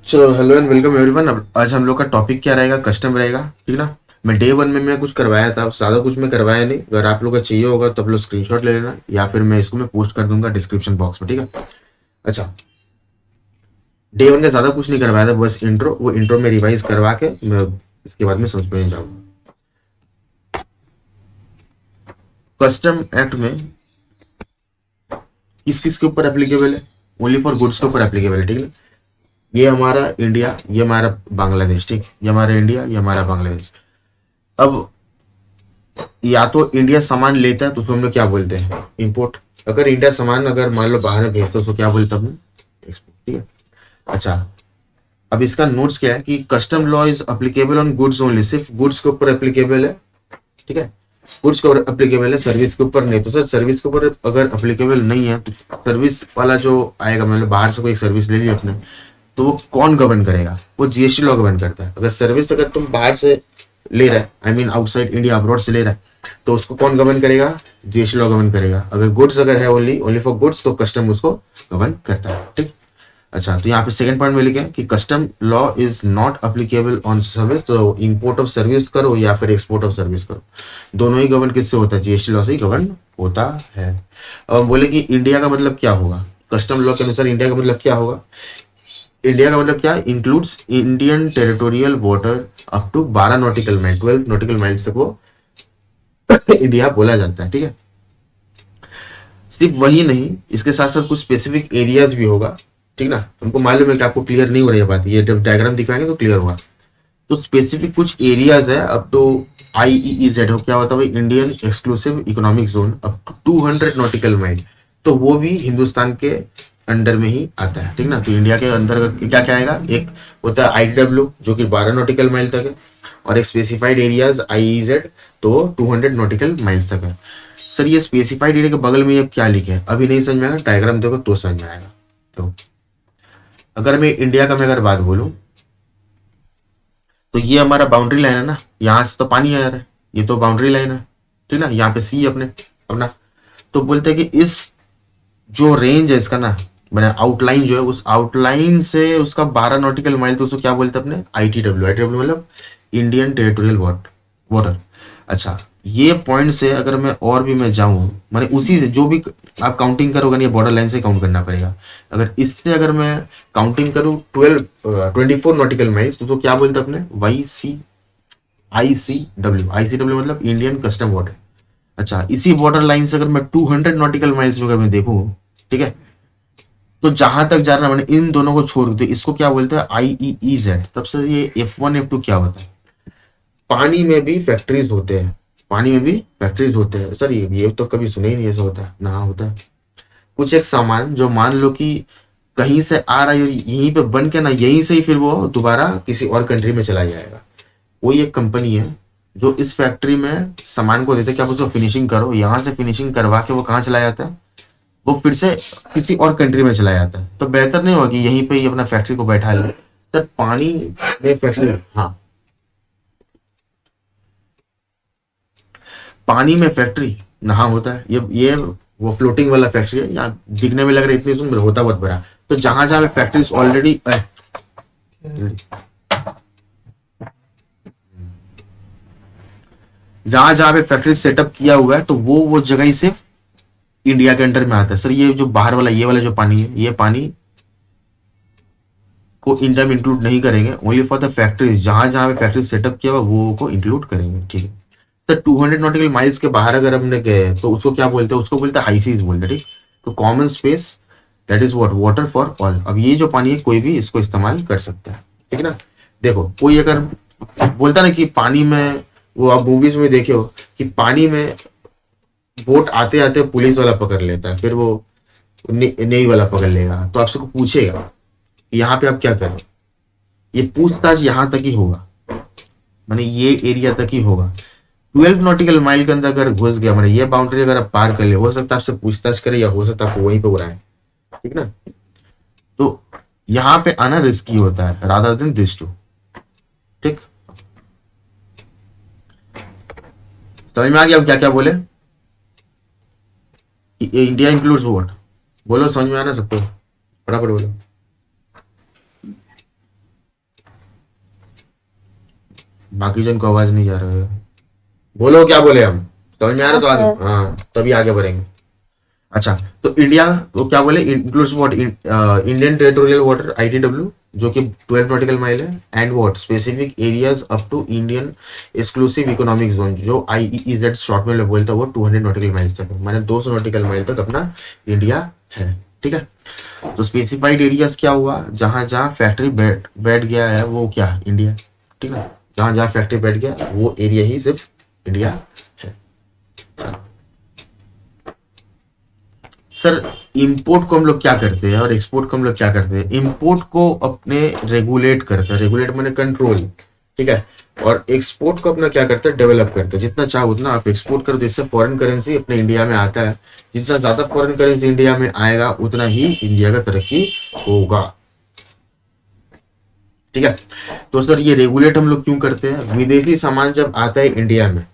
चलो hello and welcome everyone. अब आज हम लोग का टॉपिक क्या रहेगा? कस्टम रहेगा, ठीक ना। मैं डे वन में मैं कुछ करवाया था, ज़्यादा कुछ मैं करवाया नहीं। अगर आप लोग का चाहिए होगा तो आप लोग स्क्रीनशॉट ले लेना, या फिर मैं इसको मैं पोस्ट कर दूंगा डिस्क्रिप्शन बॉक्स में, ठीक है। अच्छा, डे वन का ज़्यादा कुछ नहीं करवाया था, बस इंट्रो। वो इंट्रो में रिवाइज करवा के मैं इसके बाद में समझ में जाऊँगा। कस्टम एक्ट में किस किस के ऊपर एप्लीकेबल है? ओनली फॉर गुड्स के ऊपर एप्लीकेबल है, ठीक है। ये हमारा इंडिया, ये हमारा बांग्लादेश, ठीक। ये हमारा इंडिया, ये हमारा बांग्लादेश। अब या तो इंडिया सामान लेता है तो उसको हम लोग क्या बोलते हैं? इंपोर्ट। अगर इंडिया सामान अगर मान लो बाहर में भेजता है उसको क्या बोलते हैं अपने? एक्सपोर्ट, ठीक है। अच्छा, अब इसका नोट्स क्या है कि custom law is applicable on goods only, सिर्फ गुड्स के ऊपर एप्लीकेबल है, ठीक है। गुड्स के ऊपर एप्लीकेबल है, सर्विस के ऊपर नहीं। तो सर सर्विस के ऊपर अगर एप्लीकेबल नहीं है तो सर्विस वाला जो आएगा, मतलब बाहर से कोई एक सर्विस ले ली अपने, तो वो कौन गवर्न करेगा? वो जीएसटी लॉ गवर्न करता है। अगर सर्विस अगर तुम बाहर से ले रहा है, I mean outside India, abroad से ले रहा है, तो उसको कौन गवर्न करेगा? जीएसटी लॉ गवर्न करेगा। अगर गुड्स अगर है ओनली ओनली फॉर गुड्स, तो कस्टम उसको गवर्न करता है, ठीक। अच्छा, तो यहाँ पे सेकंड पॉइंट में लिखे कि custom law is not applicable on service. तो इंपोर्ट ऑफ सर्विस करो या फिर एक्सपोर्ट ऑफ सर्विस करो, दोनों ही गवर्न किससे होता है? जीएसटी लॉ से ही गवर्न होता है। अब हम बोले कि इंडिया का मतलब क्या होगा? कस्टम लॉ के अनुसार इंडिया का मतलब क्या होगा? इंडिया का मतलब क्या? Includes Indian territorial water up to 12 nautical mile, 12 nautical miles तक वो इंडिया बोला जाता है, ठीक है। सिर्फ वही नहीं, इसके साथ साथ कुछ स्पेसिफिक एरियाज भी होगा, ठीक ना। हमको मालूम है कि आपको क्लियर नहीं हो रही है बात, ये जब डायग्राम दिखाएंगे तो क्लियर होगा। तो स्पेसिफिक कुछ एरियाज है अप टू IEEZ हो, क्या होता है भाई? Indian exclusive economic zone up to 200 nautical mile. तो वो भी हिंदुस्तान के अंडर में ही आता है, ठीक ना। तो इंडिया के अंदर क्या क्या आएगा? एक होता है ITW जो कि 12 नॉटिकल माइल तक है, और एक स्पेसिफाइड एरियाज IEZ, तो 200 नॉटिकल माइल्स तक है। सर ये स्पेसिफाइड एरिया के बगल में ये क्या लिखे है? अभी नहीं समझ में आएगा, डायग्राम देखो तो समझ में आएगा। तो अगर मैं इंडिया का मैं अगर बात बोलूं, तो ये हमारा बाउंड्री लाइन है ना, यहाँ से तो पानी आ रहा है, ये तो बाउंड्री लाइन है, ठीक ना। यहाँ पे सी अपने अपना, तो बोलते हैं कि इस जो रेंज है इसका ना, मैंने आउटलाइन जो है, उस आउटलाइन से उसका 12 नॉटिकल माइल, तो उसको क्या बोलते हैं अपने? ITW। ITW मतलब इंडियन टेरिटोरियल वाटर। अच्छा, ये पॉइंट से अगर मैं और भी मैं जाऊं, माने उसी से जो भी आप काउंटिंग करोगे ना, ये बॉर्डर लाइन से काउंट करना पड़ेगा। अगर इससे अगर मैं काउंटिंग करूं 24 नॉटिकल माइल्स, तो उसको क्या बोलते हैं अपने? ICW मतलब इंडियन कस्टम वाटर। अच्छा, इसी बॉर्डर लाइन से अगर मैं 200 नॉटिकल माइल्स में अगर मैं देखूं, ठीक है, तो जहां तक जा रहा है मैंने इन दोनों को छोड़ के, तो इसको क्या बोलते हैं? IEEZ। तब से ये F1 F2 क्या होता है? पानी में भी फैक्ट्रीज होते हैं, पानी में भी फैक्ट्रीज होते हैं। सर ये तो कभी सुने ही नहीं ऐसा होता है ना। हाँ, होता है। कुछ एक सामान जो मान लो कि कहीं से आ रहा है, यहीं पे बन के ना, यहीं से ही फिर वो दोबारा किसी और कंट्री में चला जाएगा। कोई एक कंपनी है जो इस फैक्ट्री में सामान को देते हैं कि आप उसको फिनिशिंग करो, यहाँ से फिनिशिंग करवा के वो कहाँ चला जाता है? वो फिर से किसी और कंट्री में चला जाता है। तो बेहतर नहीं होगा कि यहीं पे ही अपना फैक्ट्री को बैठा ले? सर पानी में फैक्ट्री, हाँ, पानी में फैक्ट्री नहा होता है। ये वो फ्लोटिंग वाला फैक्ट्री है, यहाँ दिखने में लग रहा है इतनी सुंदर, होता बहुत बड़ा। तो जहां जहां पे फैक्ट्रीज ऑलरेडी, जहां जहां पे फैक्ट्री सेटअप किया हुआ है, तो वो जगह ही सिर्फ इंडिया के अंडर में आता है। सर ये जो बाहर वाला, ये वाला जो पानी है, ये पानी को इंडिया में इंक्लूड नहीं करेंगे। ओनली फॉर द फैक्ट्रीज, जहां जहां पे फैक्ट्री सेटअप किया हुआ वो को इंक्लूड करेंगे, ठीक है। सर 200 नॉटिकल माइल्स के बाहर अगर हमने गए तो उसको क्या बोलते हैं? उसको बोलते हैं हाई सीज बोलते हैं, ठीक। तो common space, that is what? Water for all. अब ये जो पानी है कोई भी इसको इस्तेमाल कर सकता है, ठीक है ना। देखो कोई अगर बोलता ना कि पानी में, वो आप मूवीज में देखे हो कि पानी में बोट आते आते पुलिस वाला पकड़ लेता है, फिर वो नेवी वाला पकड़ लेगा, तो आपसे को पूछेगा यहाँ पे आप क्या कर रहे हो? ये पूछताछ यहाँ तक ही होगा, माने ये एरिया तक ही होगा। 12 नॉटिकल माइल के अंदर अगर घुस गया, माने ये बाउंड्री अगर आप पार कर ले, हो सकता है आपसे पूछताछ करे, या हो सकता है आपको वहीं पे उड़ाए, ठीक ना। तो यहाँ पे आना रिस्की होता है रादर देन दिस टू, ठीक। समझ में आ गया अब क्या क्या बोले? India includes what? बोलो, समझ में आना सबको, फटाफट बोलो। बाकी जन को आवाज नहीं जा रहा है। बोलो क्या बोले हम, समझ में आ रहा तो आगे, हाँ तभी आगे बढ़ेंगे। अच्छा, तो इंडिया को क्या बोले, includes what, Indian territorial water ITW जो कि 12 नॉटिकल माइल है, and what specific areas up to Indian exclusive economic zone जो IEEZ शॉर्ट में बोलता है वो 200 नॉटिकल माइल्स तक है, माने 200 नॉटिकल माइल तक अपना इंडिया है। ठीक है, तो स्पेसिफाइड एरियाज क्या हुआ, जहां जहां फैक्ट्री बैठ गया है वो क्या इंडिया। ठीक है, जहां जहां फैक्ट्री बैठ गया वो एरिया ही सिर्फ इंडिया है। सर इंपोर्ट को हम लोग क्या करते हैं और एक्सपोर्ट को हम लोग क्या करते हैं, इंपोर्ट को अपने रेगुलेट करते हैं, रेगुलेट माने कंट्रोल। ठीक है, और एक्सपोर्ट को अपना क्या करते हैं, डेवलप करते हैं। जितना चाहो उतना आप एक्सपोर्ट करो, जिससे फॉरेन करेंसी अपने इंडिया में आता है, जितना ज्यादा फॉरेन करेंसी इंडिया में आएगा उतना ही इंडिया का तरक्की होगा। ठीक है, तो सर ये रेगुलेट हम लोग क्यों करते हैं, विदेशी सामान जब आता है इंडिया में,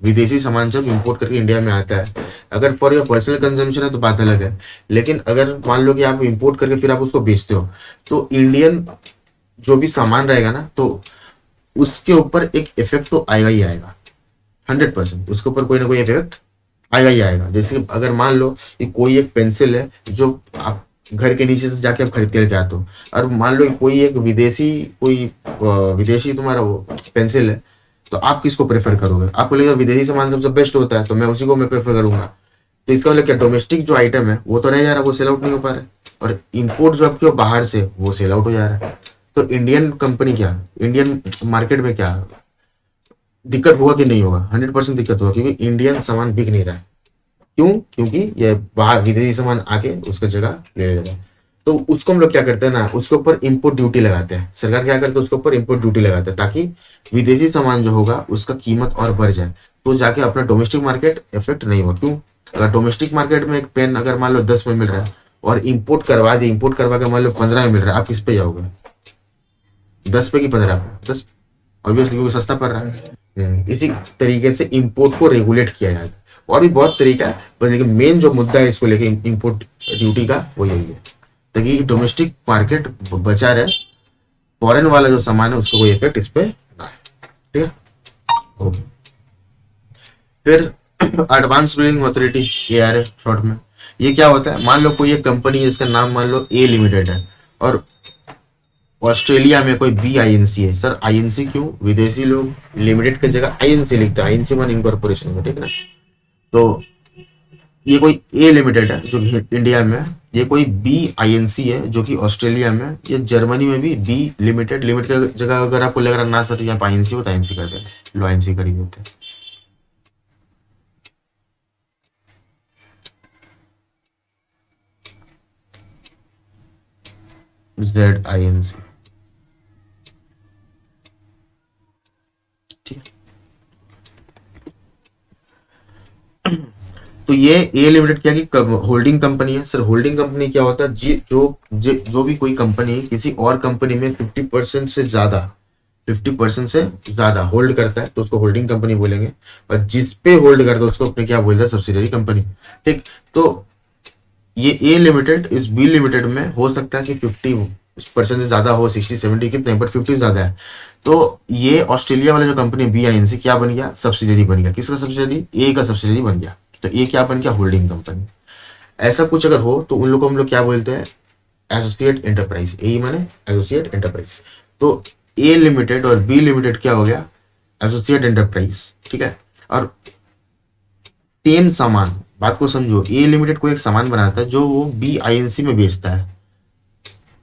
विदेशी सामान जब इंपोर्ट करके इंडिया में आता है, अगर फॉर योर पर्सनल कंजम्पशन है तो बात अलग है, लेकिन अगर मान लो कि आप इंपोर्ट करके फिर आप उसको बेचते हो, तो इंडियन जो भी सामान रहेगा ना, तो उसके ऊपर एक इफेक्ट तो आएगा ही आएगा, 100% उसके ऊपर कोई ना कोई इफेक्ट आएगा ही आएगा। जैसे अगर मान लो कि कोई एक पेंसिल है जो आप घर के नीचे से जाके आप खरीद के आते हो, और मान लो कि कोई एक विदेशी विदेशी तुम्हारा वो पेंसिल है, तो आप किसको प्रेफर करोगे, आपको लगेगा विदेशी सामान सबसे बेस्ट होता है, तो मैं उसी को मैं प्रेफर करूंगा। तो इसका मतलब क्या, डोमेस्टिक जो आइटम है वो तो रह जा रहा है, वो सेल आउट नहीं हो पा रहा है, और इम्पोर्ट जो आपके बाहर से वो सेल आउट हो जा रहा है। तो इंडियन कंपनी क्या, इंडियन मार्केट में क्या दिक्कत होगा कि नहीं होगा, 100% दिक्कत होगा, क्योंकि इंडियन सामान बिक नहीं रहा है। क्यों, क्योंकि ये बाहर विदेशी सामान आके उसका जगह ले लेगा। तो उसको हम लोग क्या करते हैं ना, उसके ऊपर इम्पोर्ट ड्यूटी लगाते हैं, सरकार क्या करते है उसके ऊपर इम्पोर्ट ड्यूटी लगाते हैं, ताकि विदेशी सामान जो होगा उसका कीमत और बढ़ जाए, तो जाके अपना डोमेस्टिक मार्केट इफेक्ट नहीं हुआ। क्यों, अगर डोमेस्टिक मार्केट में एक पेन अगर मान लो 10 में मिल रहा है और इम्पोर्ट करवा दे, इम्पोर्ट करवा के मान लो 15 में मिल रहा है, आप किस पे जाओगे, 10 पे कि 15 पे, 10, ऑब्वियसली क्योंकि सस्ता पड़ रहा है। इसी तरीके से इंपोर्ट को रेगुलेट किया जाता है, और भी बहुत तरीका है, पर लेकिन मेन जो मुद्दा है इसको लेके इंपोर्ट ड्यूटी का वो यही है, ताकि डोमेस्टिक मार्केट बचा रहे, फॉरेन वाला जो सामान है उसको कोई इफेक्ट इस पे ना है। ठीक है, ओके। फिर advance ruling authority, ARA short में, ये क्या होता है, मान लो कोई एक कंपनी है जिसका नाम मान लो A लिमिटेड है, और ऑस्ट्रेलिया में कोई BINC है। सर INC क्यों, विदेशी लोग लिमिटेड की जगह INC लिखते हैं, INC वन इनकॉर्पोरेशन में, ठीक है ना। तो ये कोई A लिमिटेड है जो कि इंडिया में है, ये कोई BINC है जो कि ऑस्ट्रेलिया में, ये जर्मनी में भी B लिमिटेड, लिमिटेड की जगह अगर आपको लग रहा ना सर यहाँ INC हो तो INC कर देते, लो INC कर ही देते हैं। ZINC, ठीक है। तो ये A लिमिटेड क्या की होल्डिंग कंपनी है। सर होल्डिंग कंपनी क्या होता है, जो भी कोई कंपनी किसी और कंपनी में 50% से ज्यादा, 50% से ज्यादा होल्ड करता है तो उसको होल्डिंग कंपनी बोलेंगे, और जिस पे होल्ड करता है उसको अपने क्या बोलते हैं, सब्सिडरी कंपनी। ठीक, तो ये A लिमिटेड इस B लिमिटेड में हो सकता है कि 50% से ज्यादा हो, 60-70 कितने, बट 50 ज्यादा है। तो ये ऑस्ट्रेलिया वाला जो कंपनी BINC क्या बन गया, सब्सिडरी बन गया। किसका सब्सिडरी, A का सब्सिडरी बन गया। तो ये क्या बन गया, होल्डिंग कंपनी। ऐसा कुछ अगर हो तो उन लोग को हम लोग क्या बोलते हैं, एसोसिएट एंटरप्राइज। ए माने एसोसिएट एंटरप्राइज। तो A लिमिटेड और B लिमिटेड क्या हो गया, एसोसिएट एंटरप्राइज। ठीक है, और सेम सामान, बात को समझो, A लिमिटेड को एक सामान बनाता है जो वो BINC में बेचता है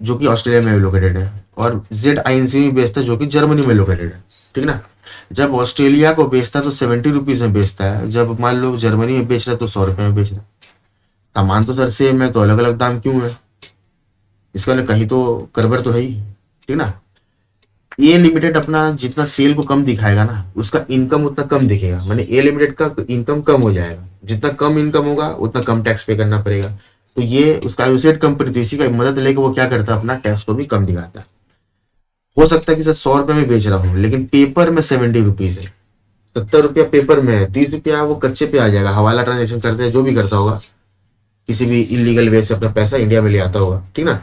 जो कि ऑस्ट्रेलिया में लोकेटेड है, और ZINC में बेचता है जो कि जर्मनी में लोकेटेड है। ठीक ना, जब ऑस्ट्रेलिया को बेचता है तो 70 रुपीज में बेचता है, जब मान लो जर्मनी में बेच रहा है तो 100 रुपए में बेच रहा है। सामान तो सर सेम है, तो अलग अलग दाम क्यों है, इसका कहीं तो गड़बड़ तो है ही। ठीक ना, A लिमिटेड अपना जितना सेल को कम दिखाएगा ना, उसका इनकम उतना कम दिखेगा, माने A लिमिटेड का इनकम कम हो जाएगा। जितना कम इनकम होगा उतना कम टैक्स पे करना पड़ेगा। तो ये उसका एसोसिएट कंपनी, तो इसी का मदद लेके वो क्या करता है, अपना टैक्स को भी कम दिखाता है। हो सकता है कि सर 100 रुपए में बेच रहा हूँ, लेकिन पेपर में 70 रुपीज है, 70 रुपया पेपर में है, 30 रुपया वो कच्चे पे आ जाएगा, हवाला ट्रांजेक्शन करते हैं, जो भी करता होगा, किसी भी इलीगल वे से अपना पैसा इंडिया में ले आता होगा। ठीक ना,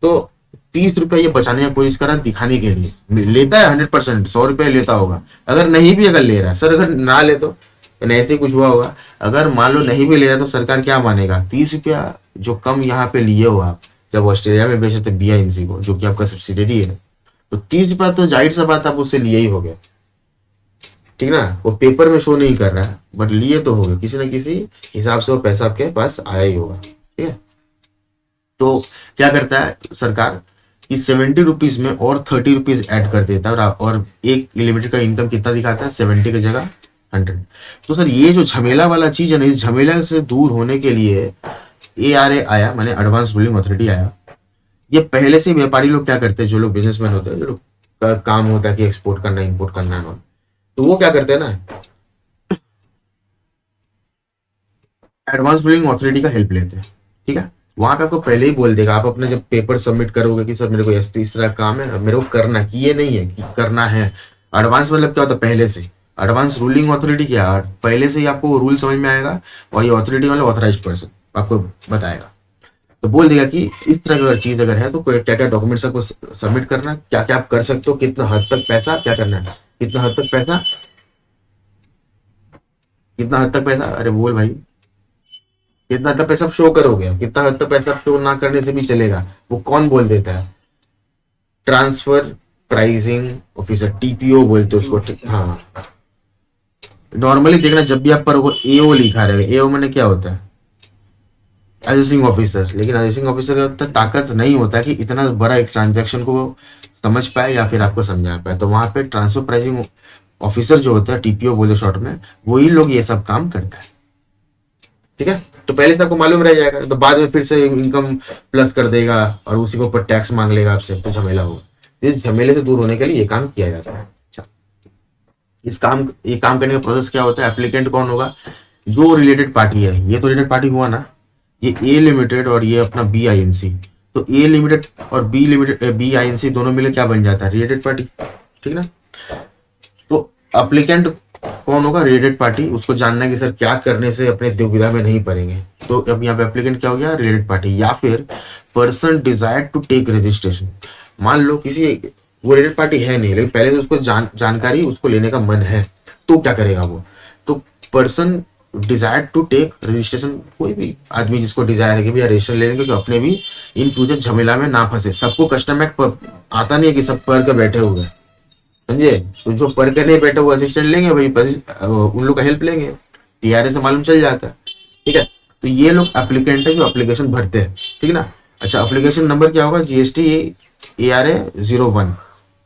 तो 30 रुपया ये बचाने की कोशिश करा दिखाने के लिए। लेता है 100%, 100 रुपया लेता होगा। अगर नहीं भी अगर ले रहा है सर, अगर ना ले तो ऐसे ही कुछ हुआ होगा। अगर मान लो नहीं भी ले रहा तो सरकार क्या मानेगा? 30 रुपया जो कम यहाँ पे लिए हो आप, जब ऑस्ट्रेलिया में बेचे थे BINC को, जो कि आपका सब्सिडरी है, तो 30 रुपया तो जाहिर सा बात आप उससे लिए ही हो गया, ठीक ना। वो पेपर में शो नहीं कर रहा है, बट लिए तो हो गए, किसी न किसी हिसाब से वो पैसा आपके पास आया ही होगा, ठीक है। तो क्या करता है सरकार कि 70 रुपीज में और 30 रुपीज ऐड कर देता है, और एक लिमिटेड का इनकम कितना दिखाता है? 70 की जगह 100। तो सर ये जो झमेला वाला चीज है ना, इस झमेला से दूर होने के लिए ARA आया, माने एडवांस रूलिंग अथॉरिटी आया। ये पहले से व्यापारी लोग क्या करते हैं, जो लोग बिजनेसमैन होते हैं, जो लोग का काम होता है कि एक्सपोर्ट करना इंपोर्ट करना है, तो वो क्या करते हैं ना, एडवांस रूलिंग अथॉरिटी का हेल्प लेते हैं, ठीक है। वहां पे आपको पहले ही बोल देगा, आप अपने जब पेपर सबमिट करोगे कि सर मेरे को इस तरह काम है, मेरे को करना है, कि ये नहीं है कि करना है। एडवांस मतलब क्या होता है? पहले से। एडवांस रूलिंग अथॉरिटी क्या है? पहले से ही आपको रूल समझ में आएगा, और ये अथॉरिटी मतलब ऑथराइज्ड पर्सन आपको बताएगा। तो बोल देगा कि इस तरह की अगर चीज अगर है तो क्या क्या डॉक्यूमेंट्स आपको सबमिट करना है, क्या क्या आप कर सकते हो, कितना हद तक पैसा क्या करना है, कितना हद तक पैसा, कितना हद तक पैसा, अरे बोल भाई, कितना हद तक पैसा आप शो करोगे, कितना हद तक पैसा आप शो ना करने से भी चलेगा। वो कौन बोल देता है? ट्रांसफर प्राइसिंग ऑफिसर, TPO बोलते हैं उसको। हाँ, नॉर्मली देखना जब भी आप पर AO लिखा रहेगा, AO मैंने क्या होता है? Assessing officer. लेकिन असेसिंग ऑफिसर का उतना ताकत नहीं होता कि इतना बड़ा एक ट्रांजैक्शन को समझ पाए या फिर आपको समझा पाए। तो वहां पे ट्रांसफर प्राइसिंग ऑफिसर जो होता है, TPO बोले शॉर्ट में, वही लोग ये सब काम करता है, ठीक है। तो पहले से आपको मालूम रह जाएगा, तो बाद में फिर से इनकम प्लस कर देगा और उसी के ऊपर टैक्स मांग लेगा आपसे, तो झमेला होगा। इस झमेले से दूर होने के लिए ये काम किया जाता है। अच्छा, ये काम करने का प्रोसेस क्या होता है? एप्लीकेंट कौन होगा? जो रिलेटेड पार्टी है, ये तो रिलेटेड पार्टी हुआ ना, ये A लिमिटेड और ये अपना BINC। तो A लिमिटेड और BINC दोनों मिले क्या बन जाता है? रिलेटेड पार्टी, ठीक ना। तो अप्लीकेंट कौन होगा? Related party. उसको जानना है कि सर क्या करने से अपने दुविधा में नहीं पड़ेंगे। तो अब यहाँ पे एप्लीकेंट क्या हो गया? Related party. या फिर person desire to take registration. मान लो किसी, वो रिलेटेड पार्टी है नहीं, लेकिन पहले से उसको जानकारी उसको लेने का मन है, तो क्या करेगा वो? तो person desire to take registration, कोई भी आदमी जिसको डिजायर है कि भैया रजिस्ट्रेशन ले लेंगे, तो अपने भी इन फ्यूचर झमेला में ना फंसे। सबको कस्टम एक्ट आता नहीं है कि सब पढ़ कर बैठे हुए हैं, समझे। तो जो पढ़ के नहीं बैठे वो असिस्टेंट लेंगे भाई, उन लोग का हेल्प लेंगे, TRA से मालूम चल जाता है, ठीक है। तो ये लोग एप्लीकेंट है जो एप्लीकेशन भरते हैं, ठीक है ना। अच्छा, एप्लीकेशन नंबर क्या होगा? GST ARA 01।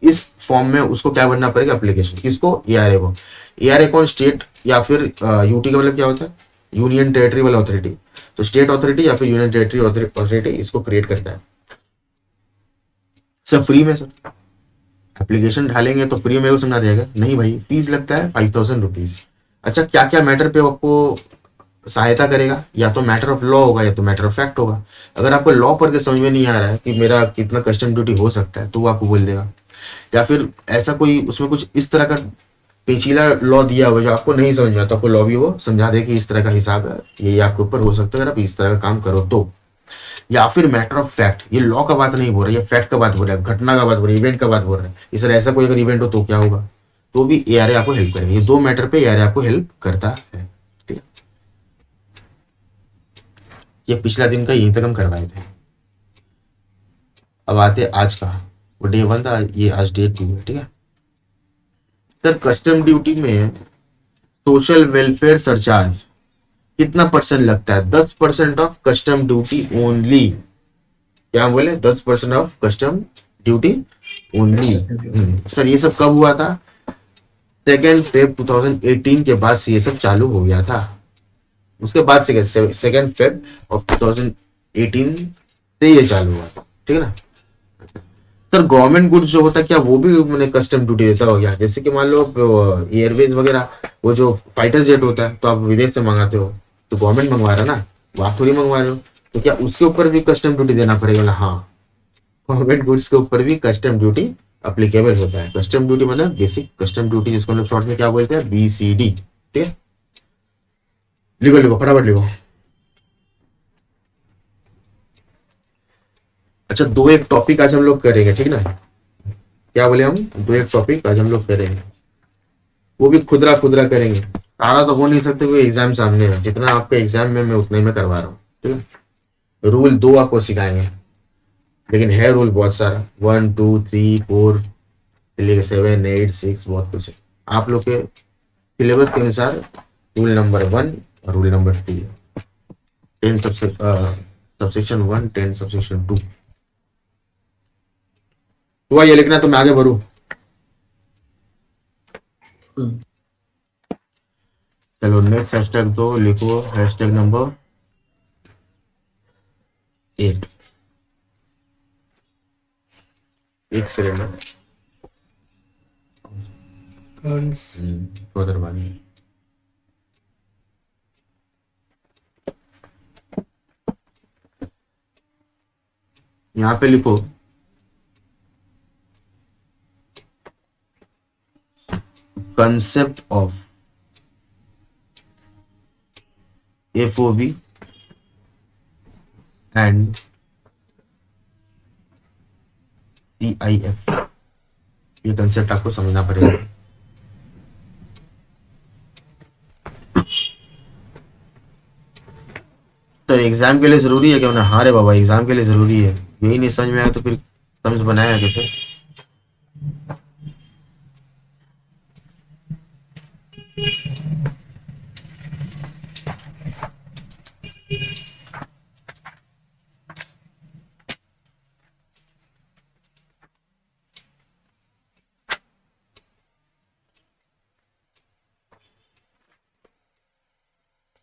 इस फॉर्म में उसको क्या भरना पड़ेगा? एप्लीकेशन। किसको? ARA को। ARA कौन? स्टेट या फिर UT का मतलब क्या होता है? यूनियन टेरिटरी वाला अथॉरिटी। तो स्टेट अथॉरिटी या फिर यूनियन टेरिटरी अथॉरिटी इसको क्रिएट करता है। सब फ्री में सर, एप्लीकेशन डालेंगे तो फ्री में वो समझा देगा? नहीं भाई, फीस लगता है 5000 रुपीज। अच्छा, क्या क्या मैटर पे आपको सहायता करेगा? या तो मैटर ऑफ लॉ होगा या तो मैटर ऑफ फैक्ट होगा। अगर आपको लॉ पढ़ के समझ में नहीं आ रहा है कि मेरा कितना कस्टम ड्यूटी हो सकता है, तो वो आपको बोल देगा। या फिर ऐसा कोई उसमें कुछ इस तरह का पेचीला लॉ दिया हुआ जो आपको नहीं समझ में आता, तो आपको लॉ भी वो समझा दे कि इस तरह का हिसाब है, ये आपके ऊपर हो सकता है अगर आप इस तरह का काम करो तो। या फिर मैटर ऑफ फैक्ट, ये लॉ का बात नहीं बोल रहा है, ये फैक्ट का बात बोल रहा है, घटना का बात बोल रहा है, इवेंट का बात बोल रहा है। इस तरह ऐसा कोई अगर इवेंट हो तो क्या होगा, तो भी ARA आपको हेल्प करेंगे। ये दो मैटर पे ARA आपको हेल्प करता है, ठीक है। ये पिछला दिन का यहीं तक हम करवाए थे। अब आते आज का, वो डे 1 था, ये आज डे 2 है, ठीक है। सर कस्टम ड्यूटी में सोशल वेलफेयर सरचार्ज कितना परसेंट लगता है? 10% ऑफ कस्टम ड्यूटी ओनली। क्या बोले? 10% of custom duty only. Sir ये सब कब हुआ था? 2 फेब 2018 के बाद से ये सब चालू हो गया था। उसके बाद से 2 फेब ऑफ 2018 से ये चालू हुआ था, ठीक है ना। सर गवर्नमेंट गुड्स जो होता है क्या वो भी मैंने कस्टम ड्यूटी देता हो गया? जैसे कि मान लो एयरवेज वगैरह, वो जो फाइटर जेट होता है तो आप विदेश से मंगाते हो, तो गवर्नमेंट मंगवा रहा है ना, वो आप थोड़ी मंगवा रहे हो, तो क्या उसके ऊपर भी कस्टम ड्यूटी देना पड़ेगा ना? हाँ, गवर्नमेंट गुड्स के ऊपर भी कस्टम ड्यूटी अप्लीकेबल होता है। कस्टम ड्यूटी मतलब बेसिक कस्टम ड्यूटी, जिसको हम लोग शॉर्ट में क्या बोलते हैं? BCD, ठीक है। लिखो लिखो फटाफट लिखो। अच्छा, दो एक टॉपिक आज हम लोग करेंगे, ठीक ना? क्या बोले हम? दो एक टॉपिक आज हम लोग करेंगे, वो भी खुदरा खुदरा करेंगे। सारा तो हो नहीं सकते, कोई एग्जाम सामने है, जितना आपका एग्जाम में मैं उतने में करवा रहा हूँ, ठीक है? रूल दो आपको सिखाएंगे, लेकिन है रूल बहुत सारा, 1 2 3 4 से लेकर 7 8 6, बहुत कुछ है आप लोग के सिलेबस के अनुसार। रूल नंबर 1 और रूल नंबर 2, 10 सबसेक्शन 1, 10 सबसेक्शन 2। हुआ ये लिखना, तो मैं आगे बढ़ू। चलो नेक्स्ट हैशटैग दो, लिखो हैशटैग नंबर 8। एक सेकेंड, उधर बानी। यहाँ पे लिखो concept of FOB and CIF। ये कंसेप्ट आपको समझना पड़ेगा। सर एग्जाम के लिए जरूरी है क्या? ना, हाँ रे बाबा, एग्जाम के लिए जरूरी है। यही नहीं समझ में आया तो फिर समझ बनाया कैसे?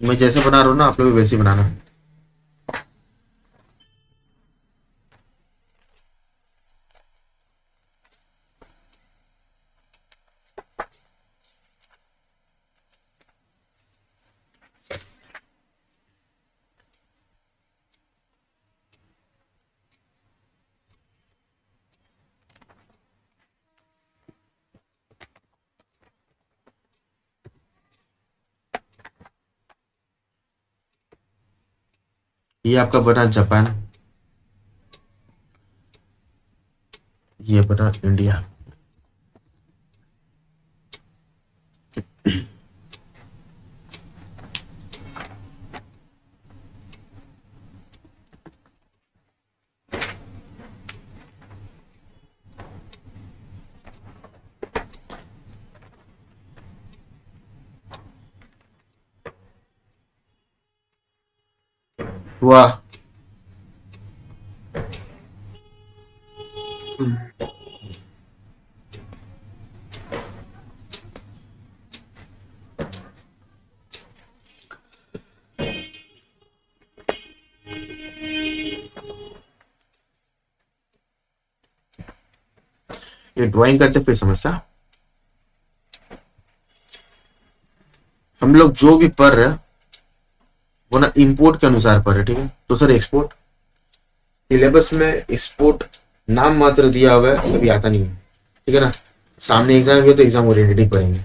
मैं जैसे बना रहा हूँ ना, आप लोग भी वैसे ही बनाना। ये आपका बना जापान, ये बना इंडिया। वाह, ये ड्राइंग करते फिर समस्या। हम लोग जो भी पढ़ रहे हैं वो ना इंपोर्ट के अनुसार पढ़ रहे, ठीक है? तो सर एक्सपोर्ट, सिलेबस में एक्सपोर्ट नाम मात्र दिया हुआ है, कभी आता नहीं है, ठीक है ना? सामने एग्जाम हुए तो एग्जाम ओरिएंटेड ही पढ़ेंगे।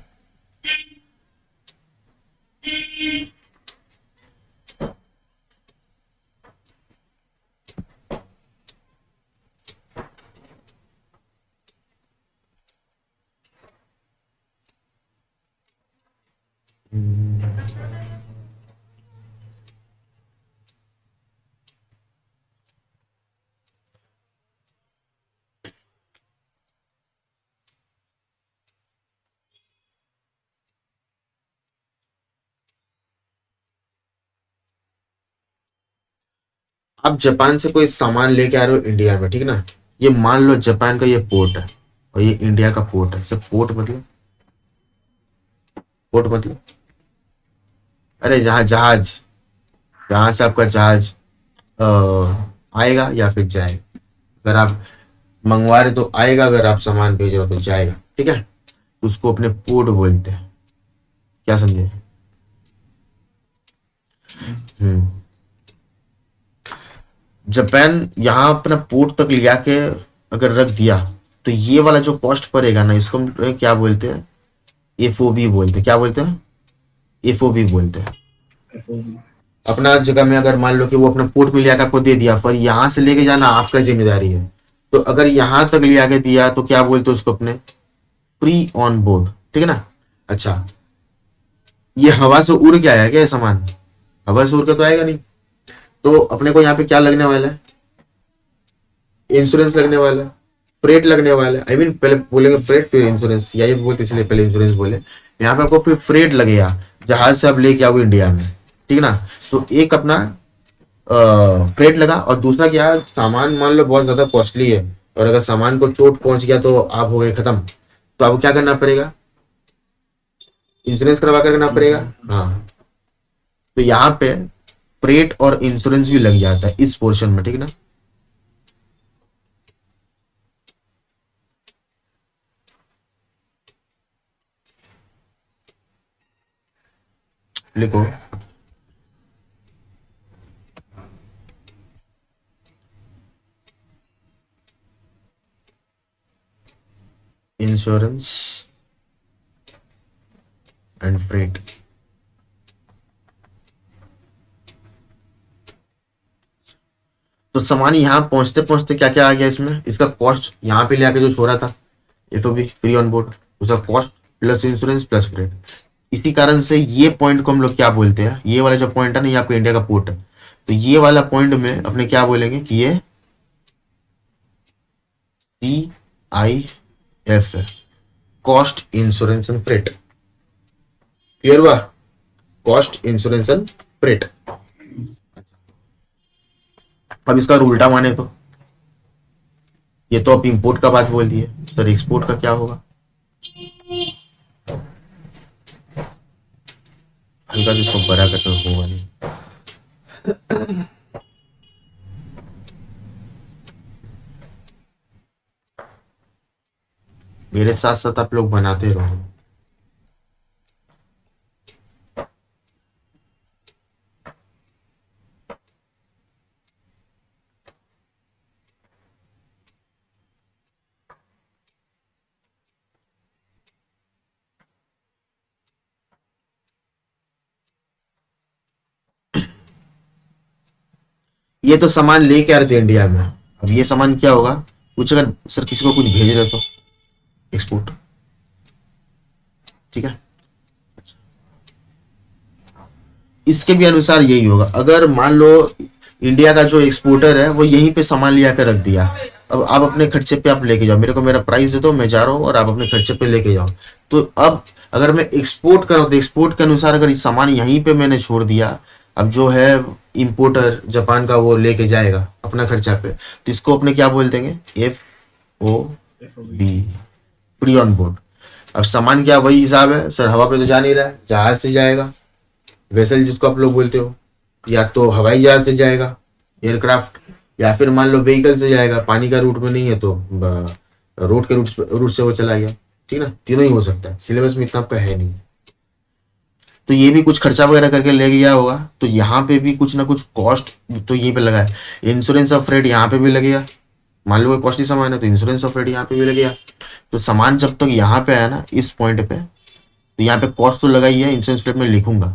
आप जापान से कोई सामान लेके आ रहे हो इंडिया में, ठीक है ना? ये मान लो जापान का ये पोर्ट है और ये इंडिया का पोर्ट है। सब पोर्ट मतलब, पोर्ट मतलब, अरे जहाँ जहाज, जहाँ से आपका जहाज आएगा या फिर जाएगा। अगर आप मंगवा रहे तो आएगा, अगर आप सामान भेज रहे हो तो जाएगा, ठीक है? उसको अपने पोर्ट बोलते हैं। क्या समझे? हम्म। जापान यहाँ अपना पोर्ट तक लिया के अगर रख दिया तो ये वाला जो कॉस्ट पड़ेगा ना, इसको हम क्या बोलते हैं? FOB बोलते हैं। क्या बोलते हैं? FOB बोलते हैं। FOB। अपना जगह में अगर मान लो कि वो अपना पोर्ट में ले आकर आपको दे दिया, पर यहाँ से लेके जाना आपका जिम्मेदारी है। तो अगर यहाँ तक ले आके दिया तो क्या बोलते हैं उसको अपने, फ्री ऑन बोर्ड, ठीक है ना। अच्छा, ये हवा से उड़ के आया क्या ये सामान, हवा से उड़ के तो आएगा नहीं। तो अपने को यहाँ पे क्या लगने वाला है, इंश्योरेंस लगने वाला है, फ्रेट लगने वाला है। आई मीन पहले बोलेंगे फ्रेट फिर इंश्योरेंस, यही बोलते इसलिए पहले इंश्योरेंस बोले। यहाँ पे आपको फिर फ्रेट लगेगा, जहाज से आप लेके आओगे इंडिया में, ठीक है ना। तो एक अपना फ्रेट लगा, और दूसरा क्या, सामान मान लो बहुत ज्यादा कॉस्टली है, और अगर सामान को चोट पहुंच गया तो आप हो गए खत्म। तो आपको क्या करना पड़ेगा, इंश्योरेंस करवा कर करना पड़ेगा। हाँ, तो यहाँ पे फ्रेट और इंश्योरेंस भी लग जाता है इस पोर्शन में, ठीक है ना। लिखो, इंश्योरेंस एंड फ्रेट। तो सामान यहाँ पहुंचते पहुंचते क्या क्या आ गया इसमें, इसका कॉस्ट यहाँ पे ले आके जो छोड़ा था, ये तो भी फ्री ऑन बोर्ड, उसका cost plus insurance plus freight. इसी कारण से ये पॉइंट को हम लोग क्या बोलते हैं, ये वाला जो पॉइंट है ना, ये आपका इंडिया का पोर्ट है। तो ये वाला पॉइंट में अपने क्या बोलेंगे कि ये CIF है, cost insurance and freight. Clear हुआ, कॉस्ट इंश्योरेंस एंड फ्रेट। अब इसका उल्टा माने तो, ये तो आप इंपोर्ट का बात बोल दिए सर, एक्सपोर्ट का क्या होगा, हल्का जिसको बड़ा करके होगा नहीं। मेरे साथ साथ आप लोग बनाते रहो। ये तो सामान लेके आ रहे थे इंडिया में, अब ये सामान क्या होगा, कुछ अगर सर किसी को कुछ भेज रहे तो एक्सपोर्ट, ठीक है। इसके भी अनुसार यही होगा, अगर मान लो इंडिया का जो एक्सपोर्टर है वो यहीं पे सामान ले आकर रख दिया, अब आप अपने खर्चे पे आप लेके जाओ, मेरे को मेरा प्राइस दे दो, मैं जा रहा हूँ और आप अपने खर्चे पे लेके जाओ। तो अब अगर मैं एक्सपोर्ट करूँ तो एक्सपोर्ट के अनुसार अगर इस सामान यहीं पे मैंने छोड़ दिया, अब जो है इंपोर्टर जापान का वो लेके जाएगा अपना खर्चा पे, तो इसको अपने क्या बोल देंगे, FOB, फ्री ऑन बोर्ड। अब सामान क्या वही हिसाब है सर, हवा पे तो जा नहीं रहा है, जहाज से जाएगा, वेसल जिसको आप लोग बोलते हो, या तो हवाई जहाज से जाएगा, एयरक्राफ्ट, या फिर मान लो व्हीकल से जाएगा, पानी का रूट में नहीं है तो रोड के रूट से वो चला गया, ठीक ना, तीनों ही हो सकता है, सिलेबस में इतना आपका है नहीं। तो ये भी कुछ खर्चा वगैरह करके ले गया होगा, तो यहाँ पे भी कुछ ना कुछ कॉस्ट तो यहीं पे लगा है। इंश्योरेंस ऑफ फ्रेट यहाँ पे भी लगेगा, मान लो कोई कॉस्टली सामान है तो इंश्योरेंस ऑफ फ्रेट यहाँ पे भी लगेगा। तो सामान जब तक यहाँ पे आया ना इस पॉइंट पे, तो यहाँ पे कॉस्ट तो लगा ही है, इंश्योरेंस फ्रेट में लिखूंगा,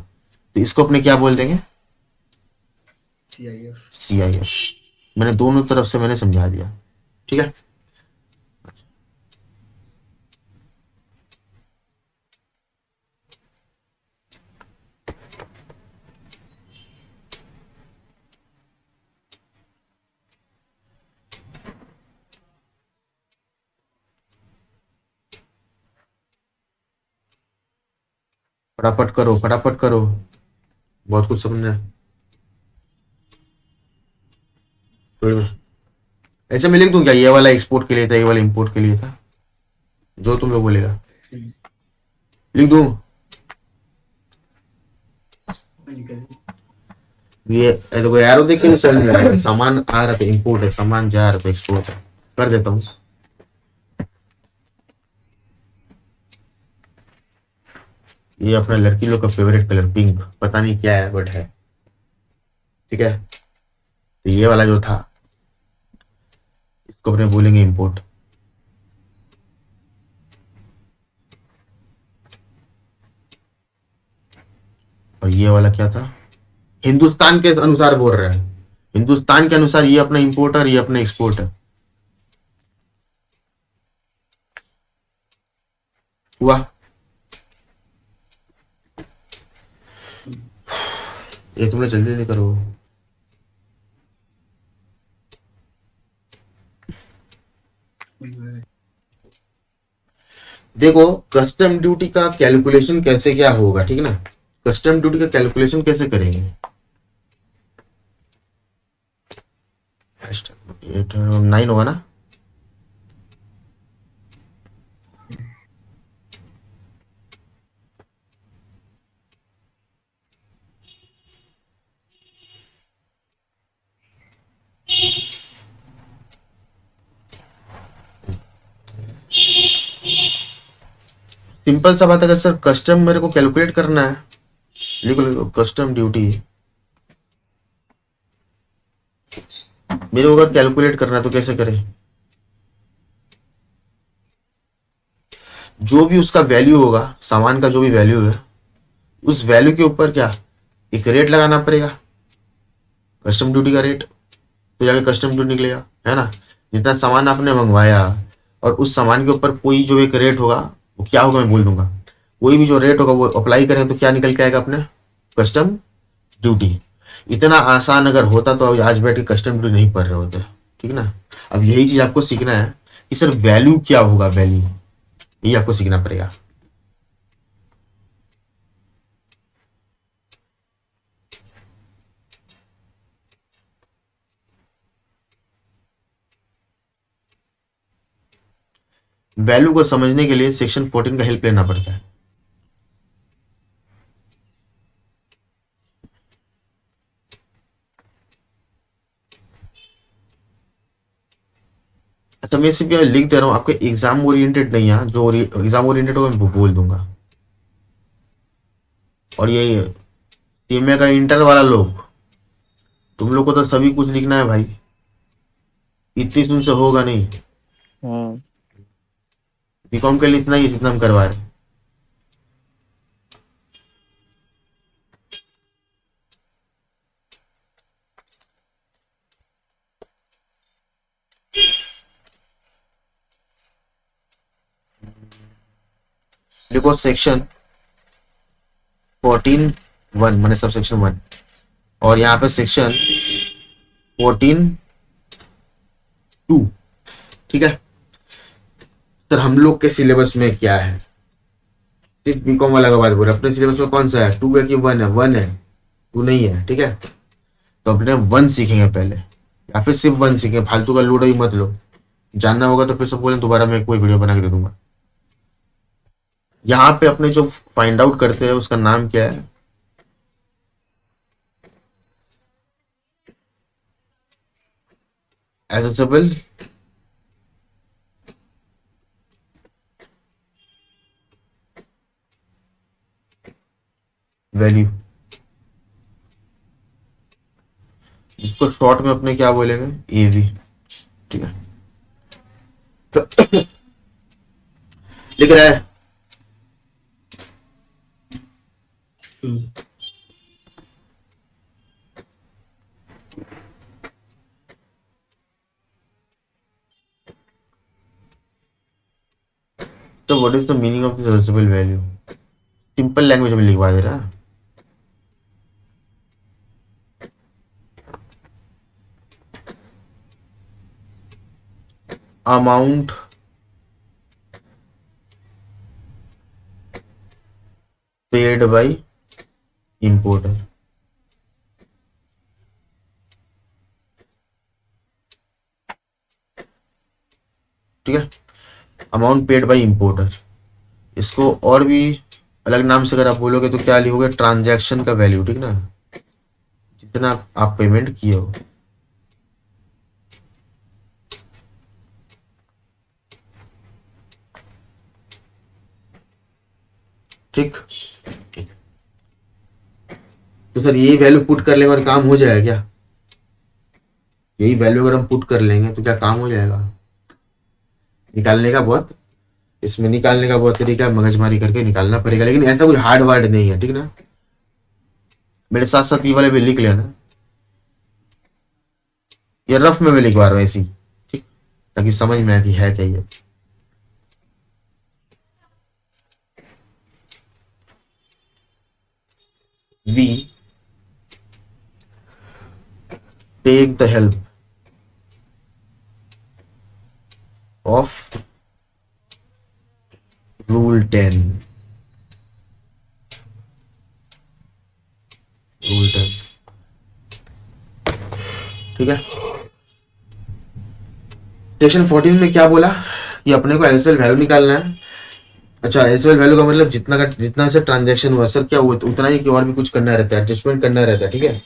तो इसको अपने क्या बोल देंगे, CIF। मैंने दोनों तरफ से मैंने समझा दिया, ठीक है। फटाफट करो फटाफट करो, बहुत कुछ समझना है। तो ऐसे मैं लिख दूं क्या, ये वाला एक्सपोर्ट के लिए था, ये वाला इंपोर्ट के लिए था, जो तुम लोग बोलेगा लिख दूं। ये देखो एरो देखिए नहीं समझ में आ रहा है, सामान आ रहा था इंपोर्ट है, सामान जा रहा था एक्सपोर्ट है, कर देता हूँ। ये अपना लड़की लोग का फेवरेट कलर पिंक, पता नहीं क्या है बट है, ठीक है। तो ये वाला जो था इसको अपने बोलेंगे इंपोर्ट, और ये वाला क्या था, हिंदुस्तान के अनुसार बोल रहे हैं, हिंदुस्तान के अनुसार ये अपना इंपोर्टर, ये अपना एक्सपोर्टर हुआ। ये तुमने जल्दी जल्दी करो। देखो कस्टम ड्यूटी का कैलकुलेशन कैसे क्या होगा, ठीक है ना। कस्टम ड्यूटी का कैलकुलेशन कैसे करेंगे, 9 होगा ना। सिंपल सा बात है, अगर सर कस्टम मेरे को कैलकुलेट करना है, लिखो लिखो कस्टम ड्यूटी मेरे को अगर कैलकुलेट करना है तो कैसे करें। जो भी उसका वैल्यू होगा, सामान का जो भी वैल्यू है, उस वैल्यू के ऊपर क्या एक रेट लगाना पड़ेगा, कस्टम ड्यूटी का रेट। तो जाके कस्टम ड्यूटी निकलेगा, है ना। जितना सामान आपने मंगवाया और उस सामान के ऊपर कोई जो एक रेट होगा, वो क्या होगा मैं बोल दूंगा। कोई भी जो रेट होगा वो अप्लाई करें तो क्या निकल के आएगा अपने, कस्टम ड्यूटी। इतना आसान अगर होता तो आज बैठ के कस्टम ड्यूटी नहीं पढ़ रहे होते, ठीक ना। अब यही चीज आपको सीखना है कि सर वैल्यू क्या होगा, वैल्यू यही आपको सीखना पड़ेगा। वैल्यू को समझने के लिए सेक्शन 14 का हेल्प लेना पड़ता है। अच्छा मैं सिर्फ यहाँ लिख दे रहा हूँ, आपके एग्जाम ओरिएंटेड नहीं है, जो एग्जाम ओरिएंटेड होगा मैं बोल दूंगा। और ये सीएमए का इंटर वाला लोग, तुम लोग को तो सभी कुछ लिखना है भाई, इतनी सुन से होगा नहीं। बीकॉम के लिए इतना ही जितना हम करवा रहे हैं। देखो सेक्शन 14(1) मैंने सब सेक्शन 1, और यहाँ पे सेक्शन 14(2), ठीक है। सर हम लोग के सिलेबस में क्या है, सिर्फ बीकॉम वाला का बात बोल रहे, अपने सिलेबस में कौन सा है, 2 है कि 1 है, 1 है, 2 नहीं है, ठीक है। तो अपने 1 सीखेंगे पहले, या फिर सिर्फ 1 सीखेंगे, फालतू का लोड ही मत लो। जानना होगा तो फिर से बोलें, दोबारा मैं कोई वीडियो बना के दे दूंगा। यहाँ पे अपने जो फाइंड आउट करते हैं उसका नाम क्या है, एसेसेबल वैल्यू, इसको शॉर्ट में अपने क्या बोलेंगे, एवी, ठीक है। लिख रहा है। तो what is the meaning of this assessable value, simple language में लिखवा दे रहा है। अमाउंट पेड बाय इंपोर्टर, ठीक है। अमाउंट पेड बाय इंपोर्टर, इसको और भी अलग नाम से अगर आप बोलोगे तो क्या लिखोगे, ट्रांजैक्शन का वैल्यू, ठीक ना, जितना आप पेमेंट किए हो। ठीक, तो सर यही वैल्यू पुट कर लेंगे और काम हो जाएगा क्या, यही वैल्यू अगर हम पुट कर लेंगे तो क्या काम हो जाएगा। निकालने का बहुत, इसमें निकालने का बहुत तरीका है, मगजमारी करके निकालना पड़ेगा, लेकिन ऐसा कुछ हार्ड वर्ड नहीं है, ठीक ना। मेरे साथ साथ ये वाले भी लिख लेना, ये रफ में मैं लिखवा रहा हूँ ऐसी, ठीक, ताकि समझ में आए कि है क्या ये। We take the help of rule 10, rule 10, ठीक है। सेक्शन 14 में क्या बोला कि अपने को एसएल वैल्यू निकालना है। अच्छा, एसएल वैल्यू का मतलब जितना से ट्रांजेक्शन हुआ सर, क्या हुआ उतना ही, कि और भी कुछ करना रहता है, एडजस्टमेंट करना रहता है, ठीक है।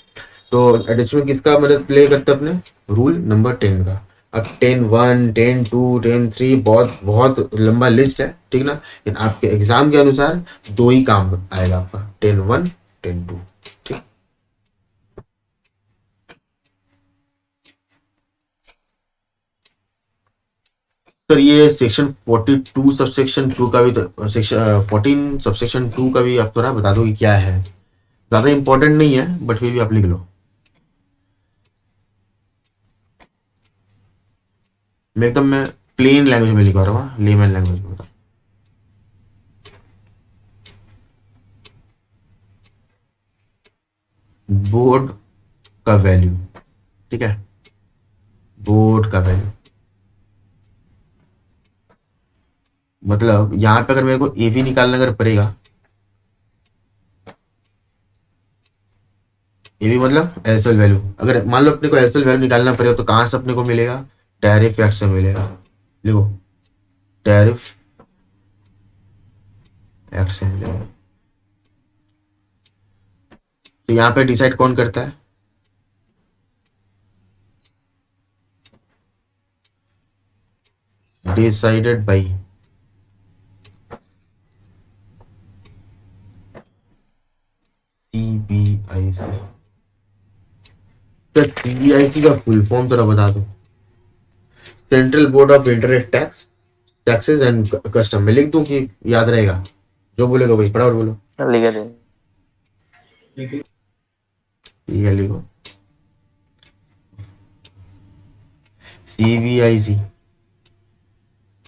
तो एडजस्टमेंट किसका मतलब प्ले करता है अपने, रूल नंबर 10 का। अब 10(1), 10(2), 10(3), बहुत बहुत लंबा लिस्ट है, ठीक ना। लेकिन आपके एग्जाम के अनुसार दो ही काम आएगा आपका, 10(1), 10(2), ठीक। सर ये सेक्शन 42 सबसेक्शन 2 का भी तो, सेक्शन 14 सबसेक्शन 2 का भी आप थोड़ा बता दो कि क्या है। ज्यादा इंपॉर्टेंट नहीं है, बट फिर भी आप लिख लो। मैं प्लेन लैंग्वेज में लिखवा रहा हूँ, लेमन लैंग्वेज में। बोर्ड का वैल्यू, ठीक है, बोर्ड का वैल्यू मतलब यहाँ पे अगर मेरे को एवी निकालना अगर पड़ेगा, एवी मतलब एसएल वैल्यू, अगर मान लो अपने को एसएल वैल्यू निकालना पड़ेगा तो कहाँ से अपने को मिलेगा, टैरिफ एक्ट से मिलेगा। देखो, टैरिफ एक्ट से मिलेगा। तो यहाँ पे डिसाइड कौन करता है, डिसाइडेड बाई सीबीआईसी। तो सीबीआईसी का फुल फॉर्म थोड़ा बता दो। Central board of interest tax, taxes and custom. मैं लिख दूं कि याद रहेगा, जो बोलेगा वही पढ़ा और बोलो। लिख दे। ठीक है, लिखो सीबीआईसी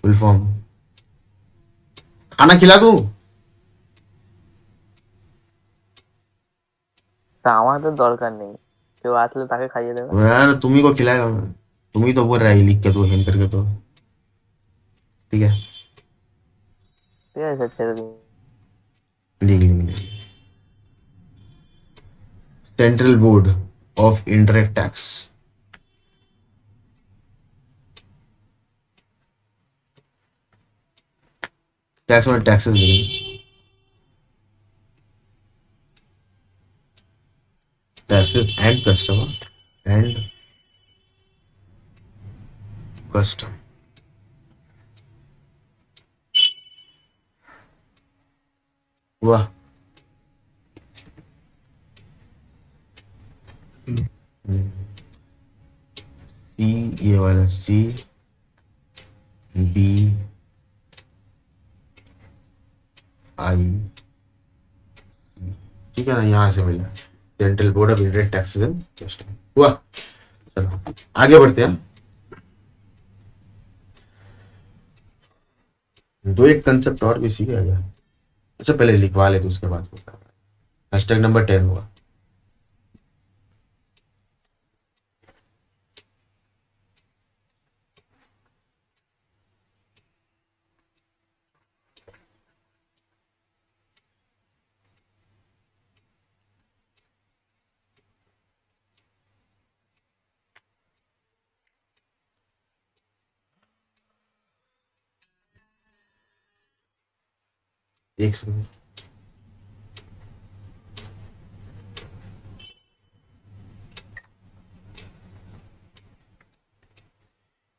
फुल फॉर्म। खाना खिला दूं? আমার তো দরকার নেই, কেউ আসলে তাকে খাইয়ে দেবে। यार तुम ही को खिलाएगा मैं, तुम ही तो बोल रहा है लिख के, तो हिंट करके तो, ठीक है। ঠিক আছে, ছেড়ে দিন। लिख लिख लिख। Central board of interact tax, tax में टैक्सेस लिखेंगे, taxes and customer and custom. वाह, सी, ये वाला CBI, ठीक है ना, यहाँ से मिला central board of interact taxes and custom. हुआ। चलो आगे बढ़ते हैं। दो एक कंसेप्ट और भी सीखे गया। अच्छा पहले लिखवा ले तो उसके बाद #10 हुआ। एक सेकंड,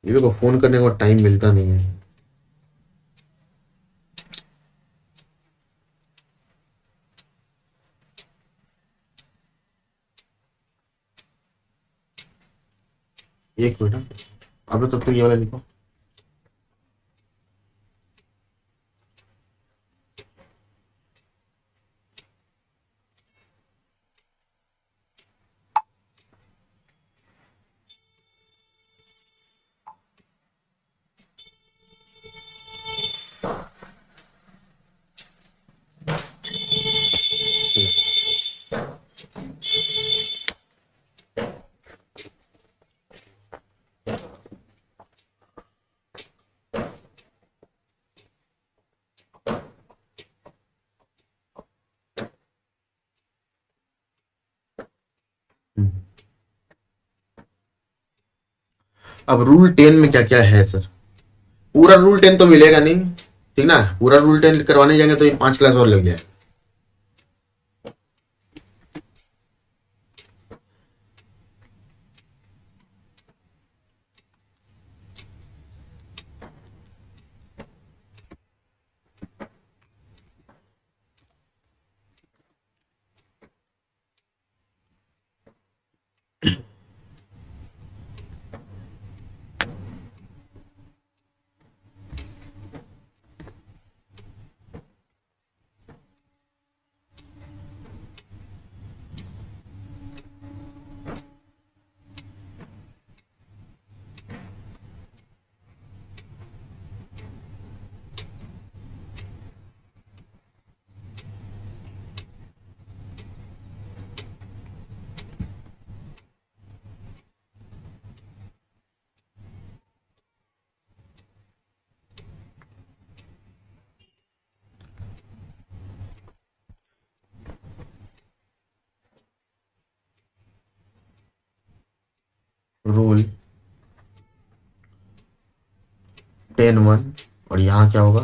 ये को फोन करने को टाइम मिलता नहीं है। एक मिनट, अब तब तक ये वाला लिखो। अब रूल 10 में क्या क्या है सर? पूरा रूल 10 तो मिलेगा नहीं, ठीक ना, पूरा रूल 10 करवाने जाएंगे तो ये 5 क्लास और लग जाए। रूल 10(1) और यहाँ क्या होगा,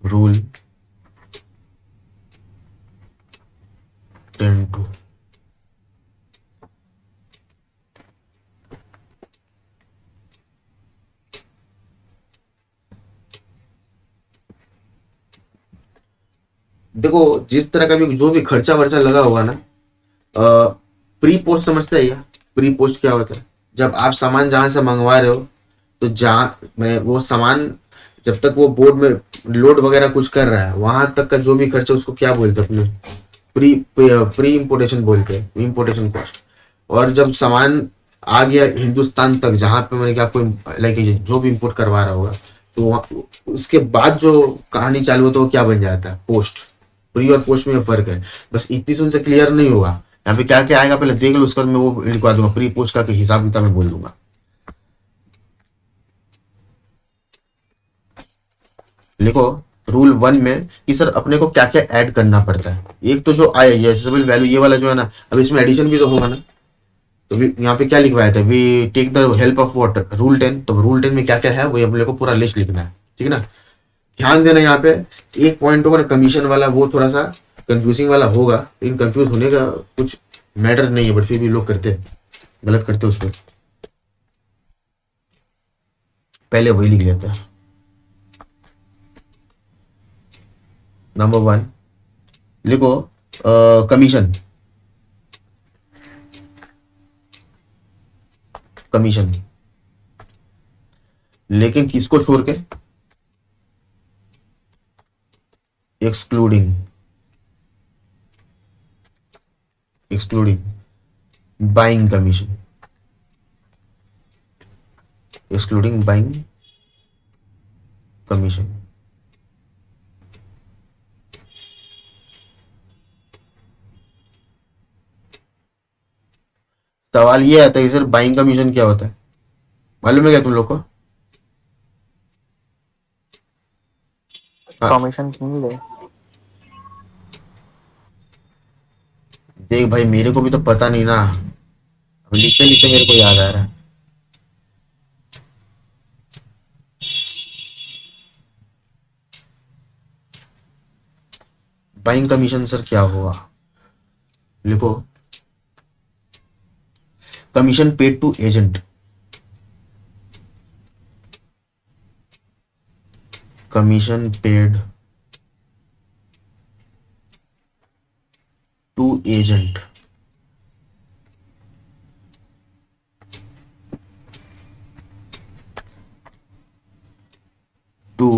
रूल 10(2). देखो जिस तरह का भी जो भी खर्चा वर्चा लगा होगा ना, प्री पोस्ट समझते हैं क्या? प्री पोस्ट क्या होता है? जब आप सामान जहां से मंगवा रहे हो, तो जहाँ मैं वो सामान जब तक वो बोर्ड में लोड वगैरह कुछ कर रहा है, वहां तक का जो भी खर्चा उसको क्या बोलते हैं अपने, प्री प्री इम्पोर्टेशन बोलते हैं, इम्पोर्टेशन कॉस्ट। और जब सामान आ गया हिंदुस्तान तक, जहाँ पे मैंने क्या आपको लाइक जो भी इम्पोर्ट करवा रहा होगा, तो उसके बाद जो कहानी चालू होता है वो क्या बन जाता है, पोस्ट। प्री और पोस्ट में फर्क है, बस इतनी सुन से क्लियर नहीं होगा। यहाँ पे क्या क्या आएगा पहले देख लो, उसके बाद मैं वो लिखवा दूंगा, प्री पोस्ट का हिसाब किताब मैं बोल दूंगा। लिखो रूल 1 में कि सर अपने को क्या क्या ऐड करना पड़ता है। एक तो जो आया ये एसेसिबल वैल्यू, ये वाला जो है ना, अब इसमें एडिशन भी तो होगा ना। तो यहाँ पे क्या लिखवाया था, we take the help of what, rule 10। तो रूल 10 में क्या क्या है वो अपने को पूरा लिस्ट लिखना है, ठीक है ना। ध्यान देना यहाँ पे एक पॉइंट होगा ना कमीशन वाला, वो थोड़ा सा कंफ्यूजिंग वाला होगा, लेकिन कंफ्यूज होने का कुछ मैटर नहीं है, बट फिर भी लोग करते हैं, गलत करते हैं उस पर। पहले वही लिख लेते हैं। नंबर 1 लिखो, कमीशन। कमीशन लेकिन किसको छोड़ के, excluding, excluding buying commission, excluding buying commission. सवाल ये आता है कि सर बाइंग कमीशन क्या होता है, मालूम है क्या तुम लोग को? हाँ कमीशन सुन ले। देख भाई, मेरे को भी तो पता नहीं ना, अब लिखते लिखते मेरे को याद आ रहा है। बाइंग कमीशन सर क्या हुआ, लिखो commission paid to agent, commission paid to agent to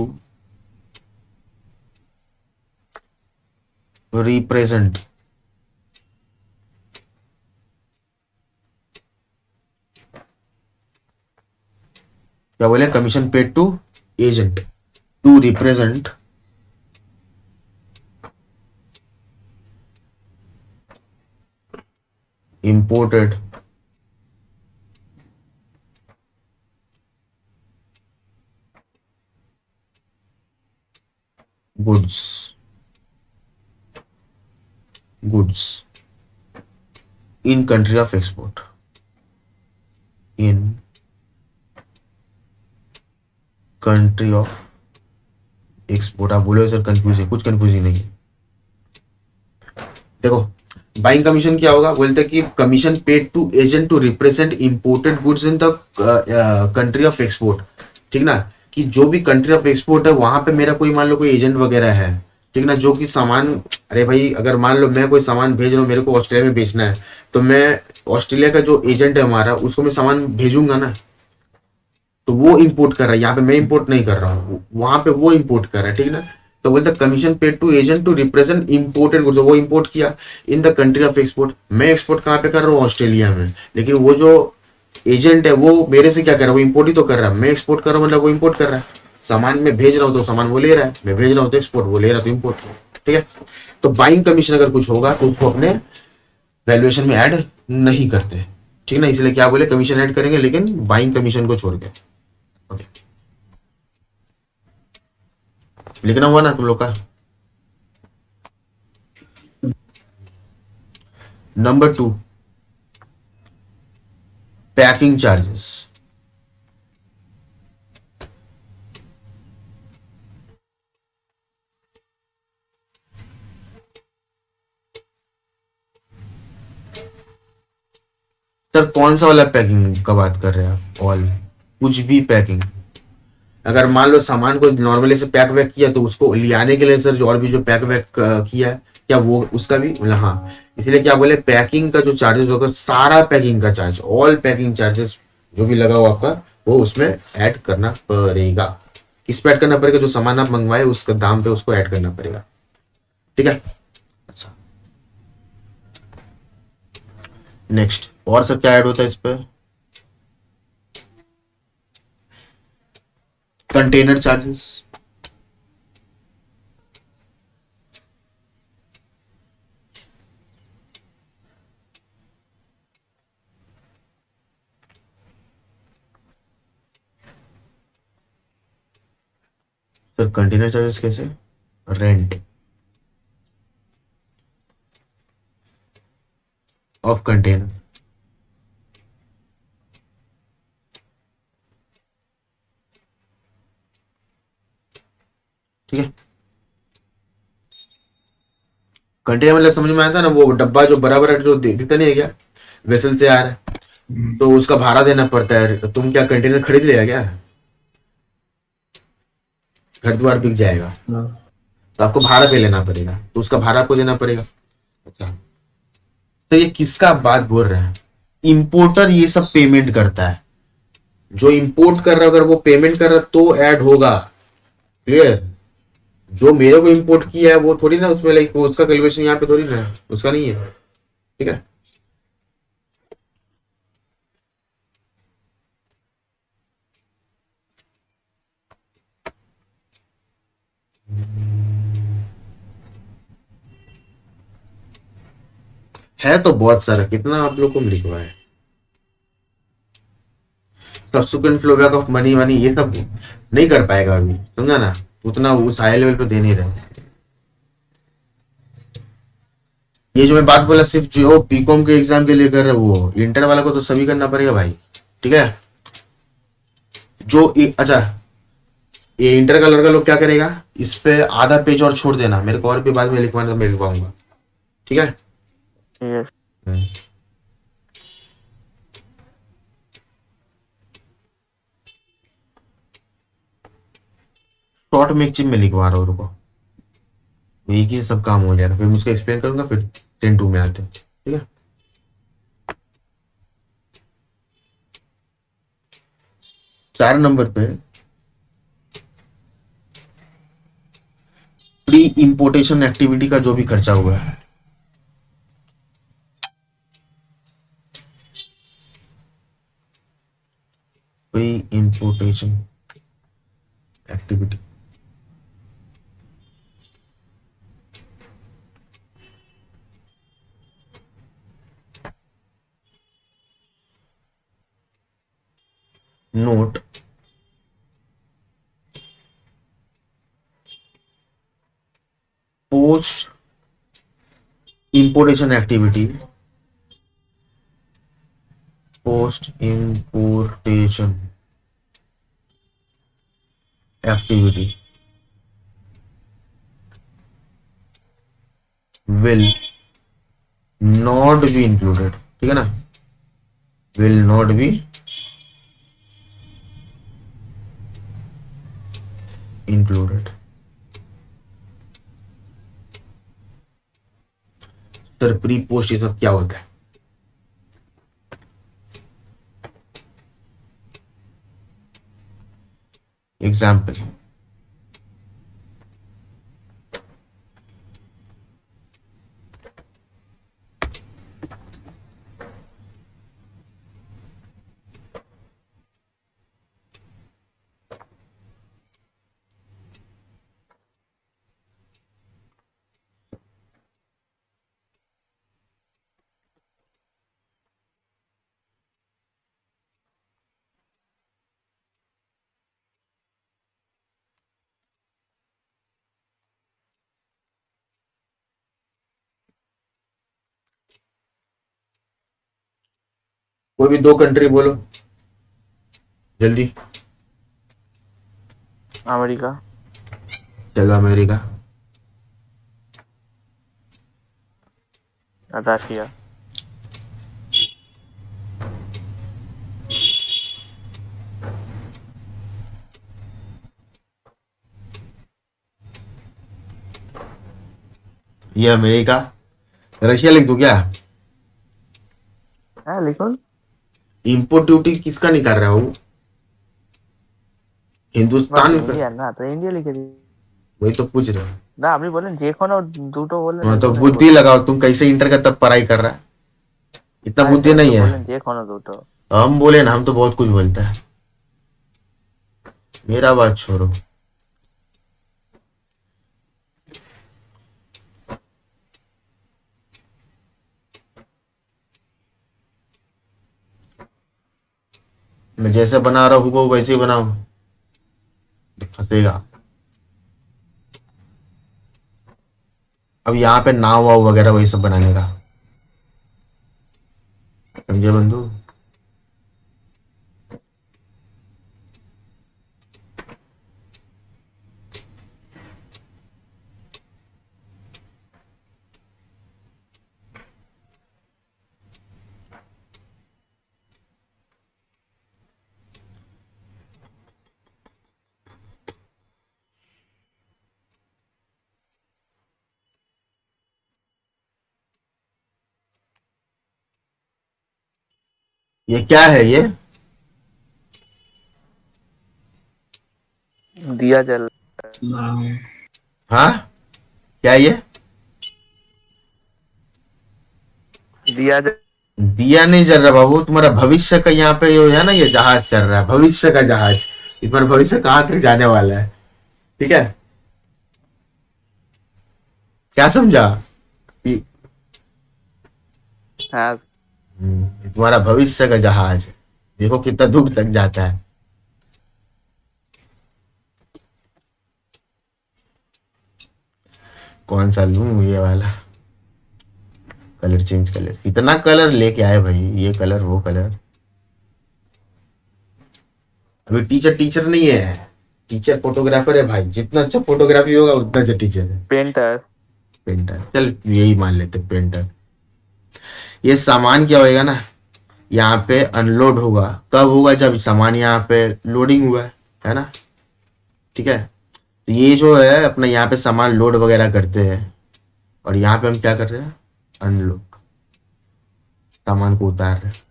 represent क्या बोले, commission paid to agent to represent imported goods, goods in country of export, in country of export. आप बोलो सर कंफ्यूजिंग, कुछ confusing नहीं है। देखो बाइंग कमीशन क्या होगा, बोलते हैं कि commission paid to agent to represent imported goods in the country of export. ठीक ना, कि जो भी कंट्री ऑफ एक्सपोर्ट है वहां पे मेरा कोई मान लो कोई एजेंट वगैरह है, ठीक ना, जो कि सामान, अरे भाई अगर मान लो मैं कोई सामान भेज रहा हूँ, मेरे को ऑस्ट्रेलिया में बेचना है, तो मैं ऑस्ट्रेलिया का जो एजेंट है हमारा उसको मैं सामान भेजूंगा ना, तो वो इंपोर्ट कर रहा है, यहाँ पे मैं इंपोर्ट नहीं कर रहा हूँ, वहां पे वो इंपोर्ट कर रहा है, ठीक ना। तो बोलते commission paid to agent to represent imported goods, वो इंपोर्ट किया in the country of export. मैं एक्सपोर्ट कहाँ पे कर रहा हूँ, ऑस्ट्रेलिया में, लेकिन वो जो एजेंट है वो मेरे से क्या कर रहा है, वो इंपोर्ट ही तो कर रहा है। मैं एक्सपोर्ट कर रहा हूँ मतलब वो इंपोर्ट कर रहा है। सामान मैं भेज रहा हूँ तो सामान वो ले रहा है, मैं भेज रहा हूँ तो एक्सपोर्ट, वो ले रहा है तो इंपोर्ट। ठीक है, तो बाइंग कमीशन अगर कुछ होगा तो उसको अपने वैल्यूएशन में ऐड नहीं करते, ठीक ना, इसलिए क्या बोले कमीशन ऐड करेंगे लेकिन बाइंग कमीशन को छोड़ के। ओके, लिखना हुआ ना तुम लोग का। Number 2, packing charges. सर कौन सा वाला पैकिंग का बात कर रहे हैं आप, ऑल कुछ भी पैकिंग। अगर मान लो सामान को नॉर्मली से पैक वैक किया तो उसको ले आने के लिए सर जो और भी जो पैक वैक किया है क्या वो उसका भी मतलब, हाँ, इसलिए क्या बोले पैकिंग का जो चार्जेस होगा, सारा पैकिंग का चार्ज, ऑल पैकिंग चार्जेस जो भी लगा हुआ आपका वो उसमें ऐड करना पड़ेगा। किस पे ऐड करना पड़ेगा, जो सामान आप मंगवाए उसका दाम पे उसको ऐड करना पड़ेगा। ठीक है, अच्छा नेक्स्ट, और सब क्या ऐड होता है इस पे, container charges. Sir container charges कैसे, रेंट ऑफ कंटेनर। ठीक है, कंटेनर मतलब समझ में आता है ना, वो डब्बा जो बराबर जो दिखता नहीं है क्या, वेसल से आ रहा है तो उसका भाड़ा देना पड़ता है। तो तुम क्या कंटेनर खरीद लिया क्या, घर द्वार बिक जाएगा तो आपको भाड़ा पे लेना पड़ेगा, तो उसका भाड़ा आपको देना पड़ेगा। अच्छा, तो ये किसका बात बोल रहे हैं, इंपोर्टर ये सब पेमेंट करता है, जो इंपोर्ट कर रहा है अगर वो पेमेंट कर रहा है तो ऐड होगा। क्लियर, जो मेरे को इंपोर्ट किया है वो थोड़ी ना उसमें लाइक उसका कैलकुलेशन यहाँ पे थोड़ी ना है, उसका नहीं है। ठीक है, है तो बहुत सारा, कितना आप लोग को लिखवा है, subsequent flow back of money वनी ये सब नहीं कर पाएगा अभी, समझा ना, उतना उस हाई लेवल पे दे नहीं रहे। ये जो मैं बात बोला सिर्फ जो बीकॉम के एग्जाम के लिए कर रहे हो, वो इंटर वाला को तो सभी करना पड़ेगा भाई। ठीक है, अच्छा, ये इंटर का लड़का लोग क्या करेगा, इस पे आधा पेज और छोड़ देना, मेरे को और भी बाद में लिखवाना तो मैं लिखवाऊंगा। ठीक है, यस। शॉर्ट में एक चीज में लिखवा रहा हूँ, रुको, एक ही सब काम हो जाएगा, फिर मुझको एक्सप्लेन करूंगा, फिर 10-2 में आते हैं। ठीक है, 4 नंबर पे प्री इंपोर्टेशन एक्टिविटी का जो भी खर्चा हुआ है, pre importation activity, note post importation activity, post importation activity will not be included, ठीक है ना, will not be included. Sir pre post ये सब क्या होता है? एग्जाम्पल, कोई भी दो कंट्री बोलो जल्दी। अमेरिका। चलो अमेरिका, रशिया। ये अमेरिका, रशिया लिख दूं क्या? है लिखो। इंपोर्ट ड्यूटी किसका नहीं कर रहा हूँ? বাট हिंदुस्तान का। ইন্ডিয়ান না তো ইন্ডিয়া লিখে দিই। वही तो पूछ रहे हो। না আপনি বলেন যে কোনো দুটো বললেন हाँ, এর तो জন্য আমি बुद्धि বলছি। लगाओ, तुम कैसे इंटर का तब पढ़ाई कर रहा है, इतना আরে बुद्धि স্যার তো नहीं है। বললেন যে কোনো দুটো। हम बोले ना, हम तो बहुत कुछ बोलते हैं। मेरा बात छोड़ो। मैं जैसे बना रहा हूँ वो वैसे ही बनाओ, फंसेगा। अब यहाँ पे नाव वाव वगैरह वही सब बनाने का, समझे बंधु? ये क्या है ये? दिया जल। हाँ, क्या है ये? दिया जल। दिया नहीं जल रहा बाबू, तुम्हारा भविष्य का यहाँ पे ये है ना, ये जहाज चल रहा है, भविष्य का जहाज। तुम्हारा भविष्य कहाँ तक जाने वाला है, ठीक है? क्या समझा? ये- হ্যাঁ। तुम्हारा भविष्य का जहाज, देखो कितना दूर तक जाता है। कौन सा लूं, ये वाला कलर चेंज कर ले, इतना कलर लेके आए भाई, ये कलर वो कलर। अभी टीचर टीचर नहीं है, टीचर फोटोग्राफर है भाई, जितना अच्छा फोटोग्राफी होगा उतना अच्छा टीचर है। पेंटर। पेंटर, चल यही मान लेते पेंटर। ये सामान क्या होएगा ना, यहाँ पे अनलोड होगा, कब होगा? जब सामान यहाँ पे लोडिंग हुआ है ना, ठीक है? तो ये जो है अपना यहाँ पे सामान लोड वगैरह करते हैं, और यहाँ पे हम क्या कर रहे हैं? अनलोड, सामान को उतार रहे हैं,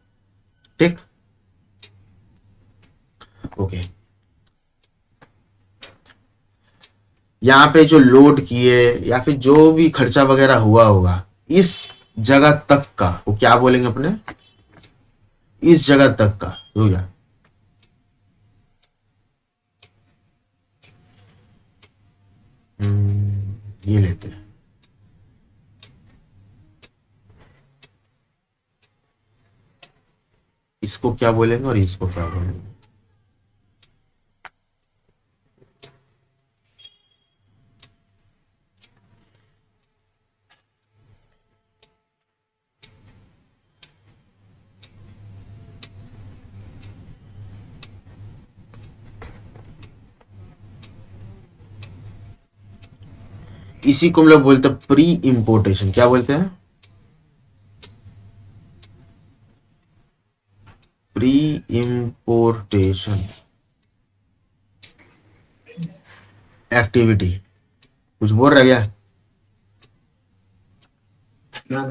ठीक? ओके, यहाँ पे जो लोड किए या फिर जो भी खर्चा वगैरह हुआ होगा इस जगह तक का, वो क्या बोलेंगे अपने? इस जगह तक का, हो गया। ये लेते हैं, इसको क्या बोलेंगे और इसको क्या बोलेंगे? इसी को हम लोग बोलते हैं प्री इंपोर्टेशन। क्या बोलते हैं? Pre importation activity. कुछ बोल रहा क्या? ना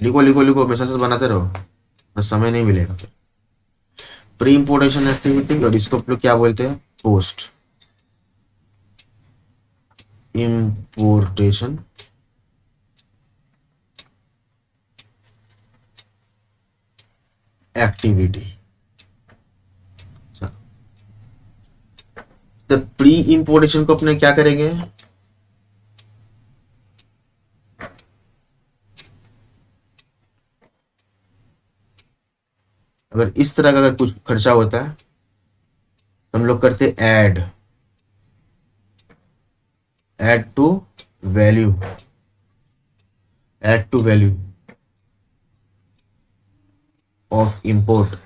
लिखो लिखो लिखो, मैसेज बनाते रहो, बस समय नहीं मिलेगा फिर। प्री इंपोर्टेशन एक्टिविटी, और इसको हम लोग क्या बोलते हैं? Post importation activity. तो प्री इंपोर्टेशन को अपने क्या करेंगे? अगर इस तरह का अगर कुछ खर्चा होता है तो हम लोग करते add, add to value, add to value of import.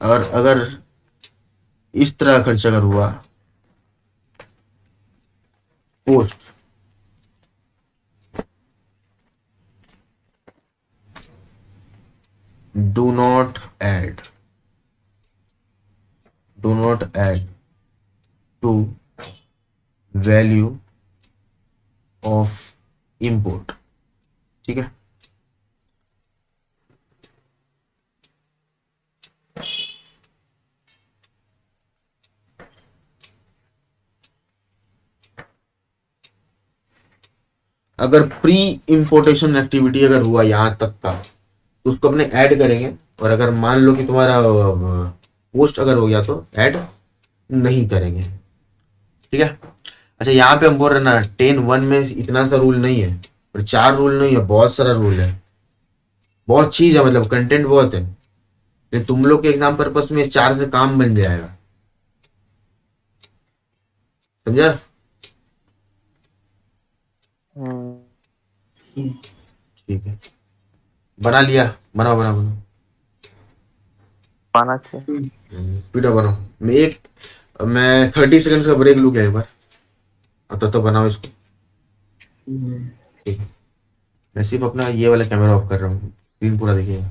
और अगर इस तरह खर्च अगर हुआ, post do not add, do not add to value of import. ठीक है। अगर प्री इंपोर्टेशन एक्टिविटी अगर हुआ यहां तक का, तो उसको अपने ऐड करेंगे। और अगर मान लो कि तुम्हारा पोस्ट अगर हो गया तो ऐड नहीं करेंगे। ठीक है। अच्छा, यहाँ पे हम बोल रहे हैं ना 10(1) में इतना सा रूल नहीं है, और 4 रूल नहीं है, बहुत सारा रूल है, बहुत चीज है, मतलब कंटेंट बहुत है। लेकिन तुम लोग के एग्जाम पर्पस में 4 से काम बन जाएगा। समझा? हम्म। ठीक है, बना लिया? बनाओ बनाओ बनाओ। पाना चाहिए। स्पीड बनाओ। मैं 30 सेकंड्स का ब्रेक लूँ क्या एक बार? अब तो बनाओ इसको। ठीक है। मैं सिर्फ अपना ये वाला कैमरा ऑफ कर रहा हूँ, स्क्रीन पूरा देखिए।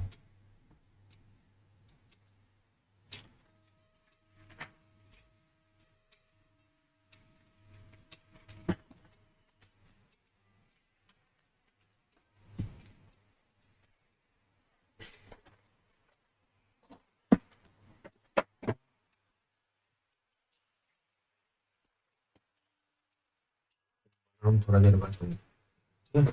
हम थोड़ा देर बात करेंगे। ठीक है?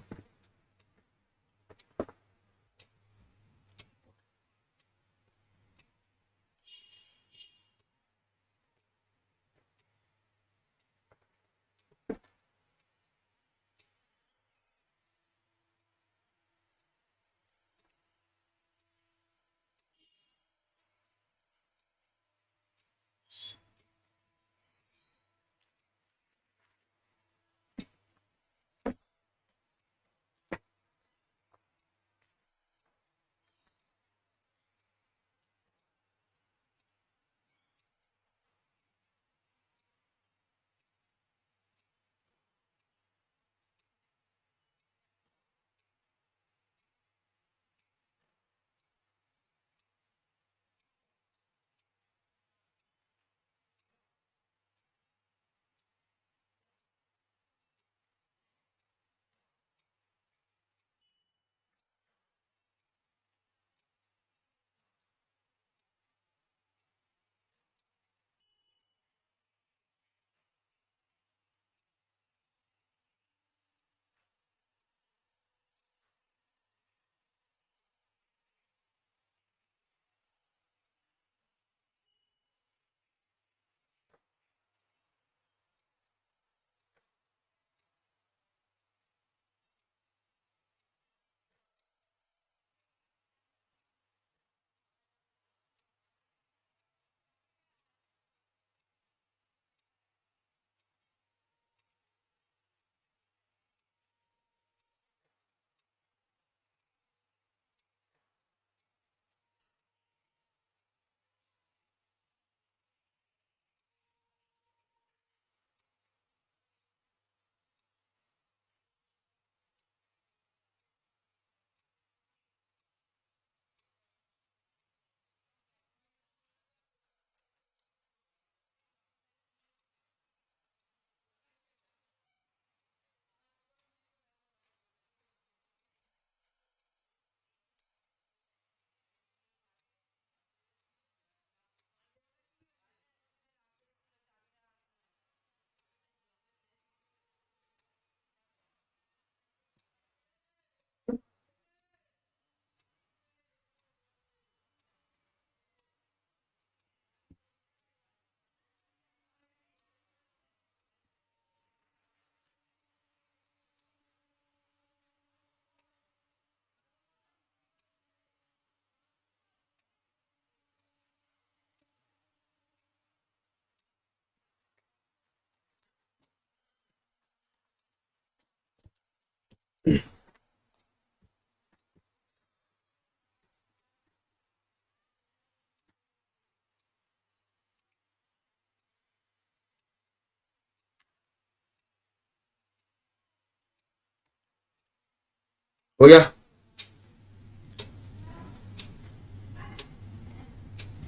हो गया?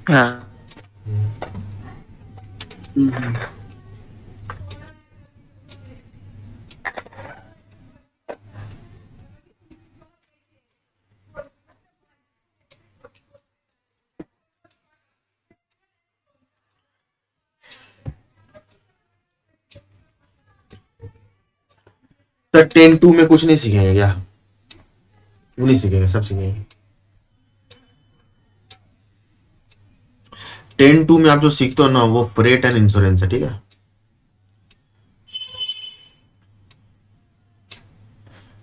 हाँ। सर 10-2 में कुछ नहीं सीखेंगे क्या? क्यों नहीं सीखेंगे? सब सीखेंगे। 10-2 में आप जो सीखते हो ना वो फ्रेट एंड इंश्योरेंस है, ठीक है?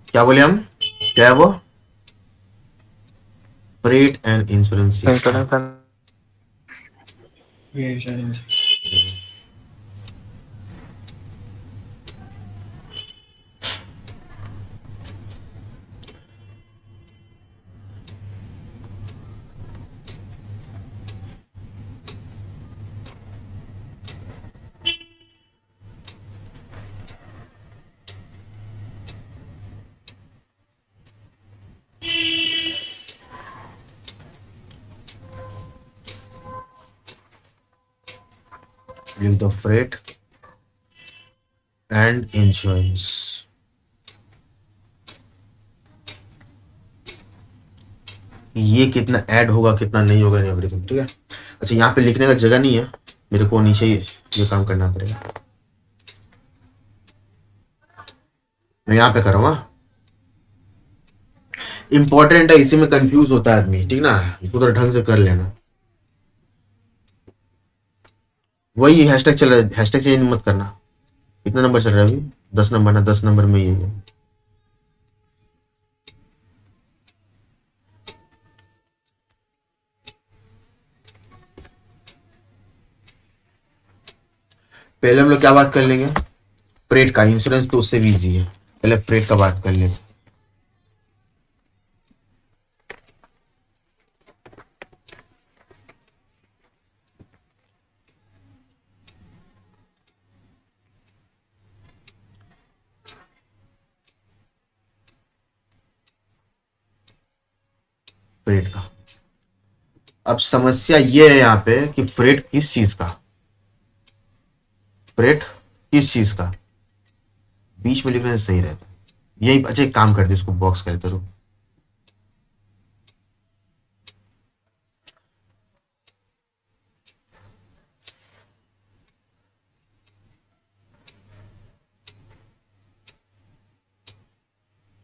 क्या बोले हम? क्या है वो? फ्रेट एंड इंश्योरेंस सीखते हैं। इंश्योरेंस। ये इंश्योरेंस। लिख दो फ्रेट एंड इंश्योरेंस। ये कितना ऐड होगा कितना नहीं होगा नहीं एवरीथिंग, ठीक है? अच्छा यहाँ पे लिखने का जगह नहीं है, मेरे को नीचे ये काम करना पड़ेगा। मैं यहाँ पे करूँगा। इंपॉर्टेंट है, इसी में कंफ्यूज होता है आदमी, ठीक ना? इसको तो ढंग से कर लेना। वही हैशटैग चल रहा है, हैशटैग चेंज मत करना। कितना नंबर चल रहा है अभी? 10 नंबर ना, 10 नंबर में ये है। पहले हम लोग क्या बात कर लेंगे? फ्रेट का। इंश्योरेंस तो उससे भी इजी है, पहले फ्रेट का बात कर लेते। फ्रेट का अब समस्या ये है यहाँ पे कि फ्रेट किस चीज का? फ्रेट किस चीज का? बीच में लिखने से सही रहता है। यही अच्छा एक काम कर दे, इसको बॉक्स करते रहो।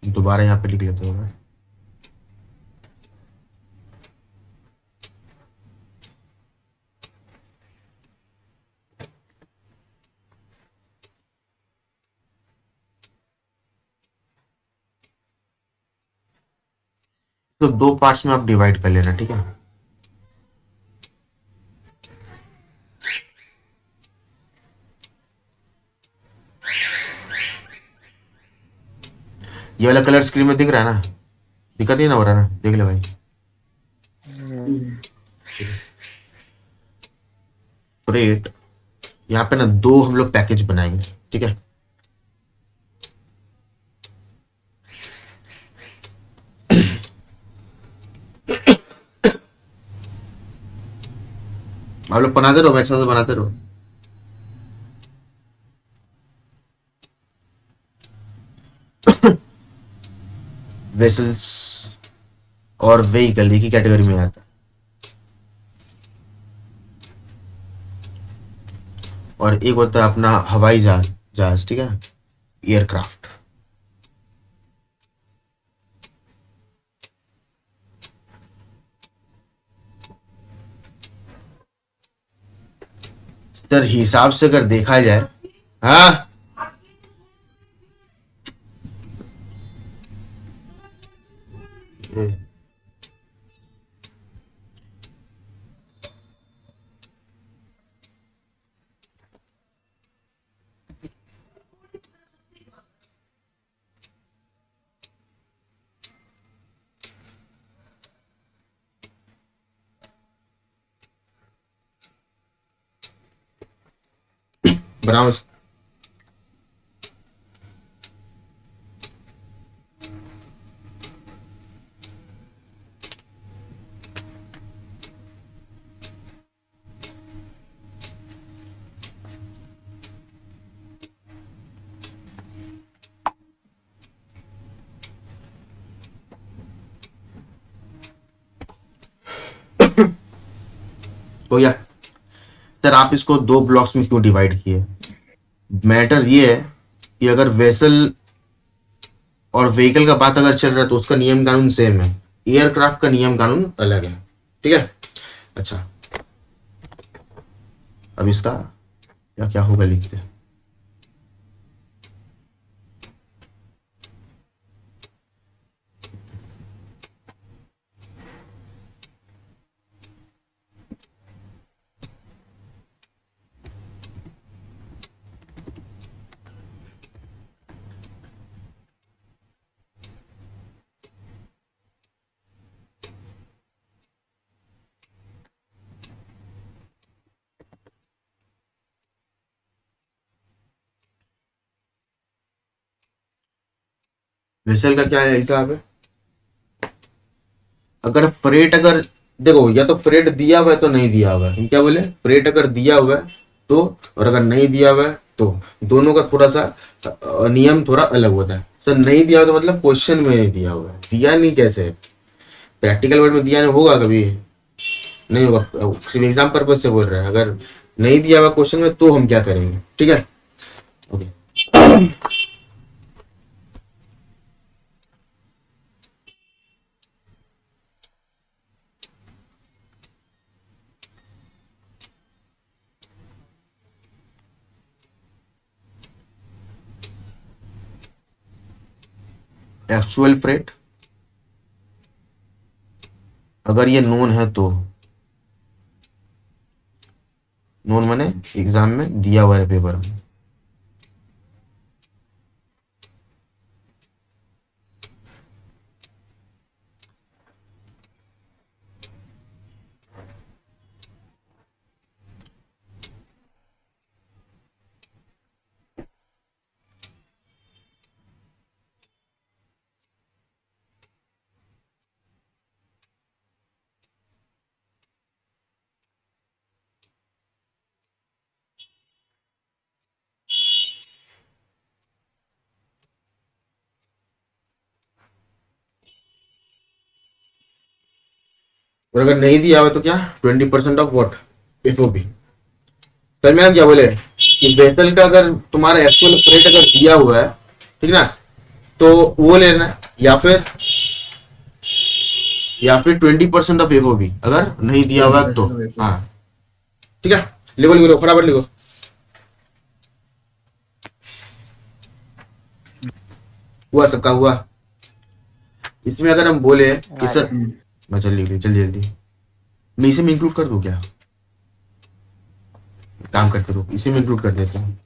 दोबारा यहाँ पे लिख लेते हो मैं। तो दो पार्ट्स में आप डिवाइड कर लेना, ठीक है? ये वाला कलर स्क्रीन में दिख रहा है ना? दिक्कत नहीं ना हो रहा ना? देख ले भाई। फ्रेट यहाँ पे ना दो हम लोग पैकेज बनाएंगे, ठीक है? आप लोग बनाते रहो, मेरे साथ बनाते रहो। वेसल्स और व्हीकल एक ही कैटेगरी में आता है। और एक होता है अपना हवाई जहाज जहाज, ठीक है? एयरक्राफ्ट। सर हिसाब से अगर देखा जाए, हाँ बनाओ। हो गया सर। आप इसको दो ब्लॉक्स में क्यों डिवाइड किए? मैटर ये है कि अगर वेसल और व्हीकल का बात अगर चल रहा है तो उसका नियम कानून सेम है, एयरक्राफ्ट का नियम कानून अलग है, ठीक है। अच्छा, अब इसका क्या क्या होगा लिखते हैं। वेसल का क्या है हिसाब है? अगर फ्रेट, अगर देखो या तो फ्रेट दिया हुआ है तो नहीं दिया हुआ है, हम क्या बोले, फ्रेट अगर दिया हुआ है तो, और अगर नहीं दिया हुआ है तो, दोनों का थोड़ा सा नियम थोड़ा अलग होता है। सर नहीं दिया हुआ तो मतलब क्वेश्चन में नहीं दिया हुआ है, दिया नहीं कैसे, प्रैक्टिकल वर्ड में दिया नहीं होगा कभी, नहीं होगा, सिर्फ एग्जाम पर्पज से बोल रहे हैं। अगर नहीं दिया हुआ क्वेश्चन में तो हम क्या करेंगे, ठीक है। ओके, एक्चुअल फ्रेट अगर ये नोन है तो, नोन माने एग्जाम में दिया हुआ है पेपर में, और अगर नहीं दिया हुआ तो क्या, 20% ऑफ वॉट, एफओबी। सर मैं क्या बोले कि वेसल का अगर तुम्हारा एक्चुअल फ्रेट अगर दिया हुआ है, ठीक ना, तो वो लेना, या फिर 20% ऑफ एफओबी अगर नहीं दिया हुआ है तो, हाँ ठीक है। लिखो लिखो लिखो, फटाफट लिखो। हुआ सबका हुआ। इसमें अगर हम बोले कि हाँ सर, जी। मैं चल लिख रही जल्दी जल्दी, मैं इसे में इंक्लूड कर दूं क्या, काम करते रहो, इसी में इंक्लूड कर देता हूँ,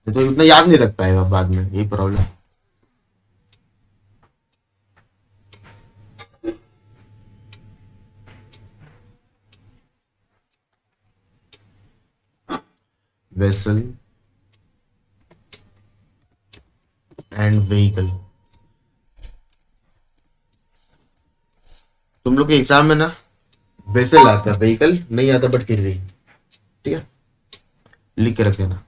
तो इतना याद नहीं रख पाएगा बाद में, यही प्रॉब्लम। वेसल एंड व्हीकल, तुम लोग के एग्जाम में ना वेसल आता है, व्हीकल नहीं आता, बट फिर भी ठीक है, लिख के रख देना।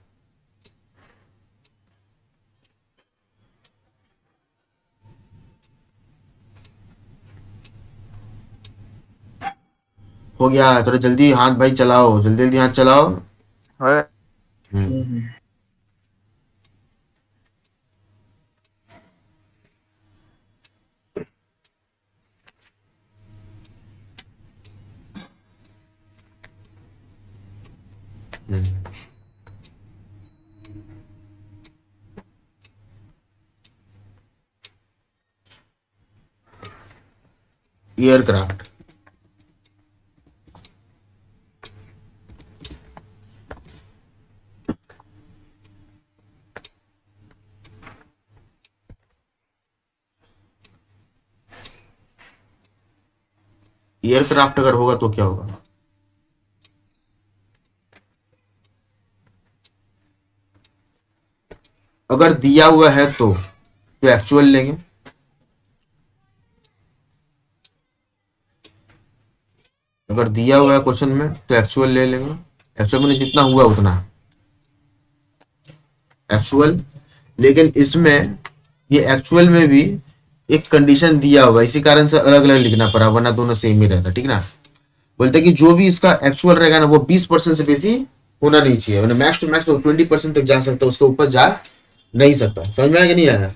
हो गया, थोड़ा जल्दी हाथ भाई चलाओ, जल्दी जल्दी हाथ चलाओ। और हम्म, हम्म। एयरक्राफ्ट, एयरक्राफ्ट अगर होगा तो क्या होगा, अगर दिया हुआ है तो एक्चुअल लेंगे, अगर दिया हुआ है क्वेश्चन में तो एक्चुअल ले लेंगे, एक्चुअल में जितना हुआ उतना एक्चुअल। लेकिन इसमें ये एक्चुअल में भी एक कंडीशन दिया हुआ है, इसी कारण से अलग अलग लिखना पड़ा, वरना दोनों सेम ही रहता, ठीक ना। बोलते हैं कि जो भी इसका एक्चुअल रहेगा ना वो 20% से बेसी होना नहीं चाहिए, मैंने मैक्स टू मैक्स 20% तक जा सकता है, उसके ऊपर जा नहीं सकता। समझ में आया कि नहीं आया?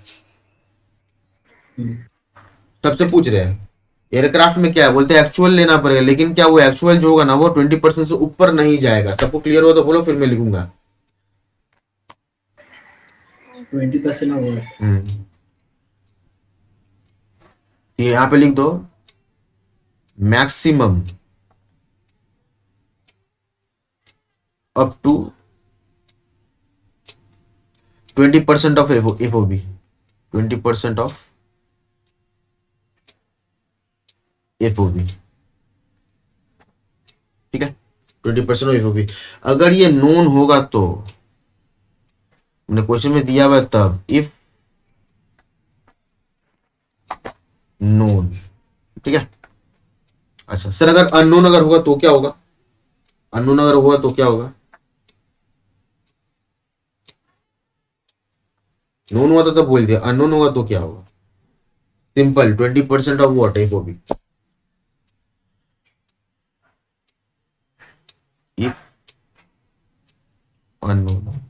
सबसे पूछ रहे हैं एयरक्राफ्ट में क्या है, बोलते हैं एक्चुअल लेना पड़ेगा, लेकिन क्या वो एक्चुअल जो होगा ना वो 20% से ऊपर नहीं जाएगा। सबको क्लियर हो तो बोलो, फिर मैं लिखूंगा। 20% होगा। ये यहाँ पे लिख दो maximum up to 20% of FOB, 20% of FOB, ठीक है, 20% ऑफ एफओबी। अगर ये नोन होगा तो हमने क्वेश्चन में दिया हुआ है तब, इफ नोन, ठीक है। अच्छा सर, अगर अननोन अगर होगा तो क्या होगा? अननोन अगर होगा तो क्या होगा? नोन हुआ तो बोल दिया, अननोन होगा तो क्या होगा? Simple, 20% of what FOB, if unknown.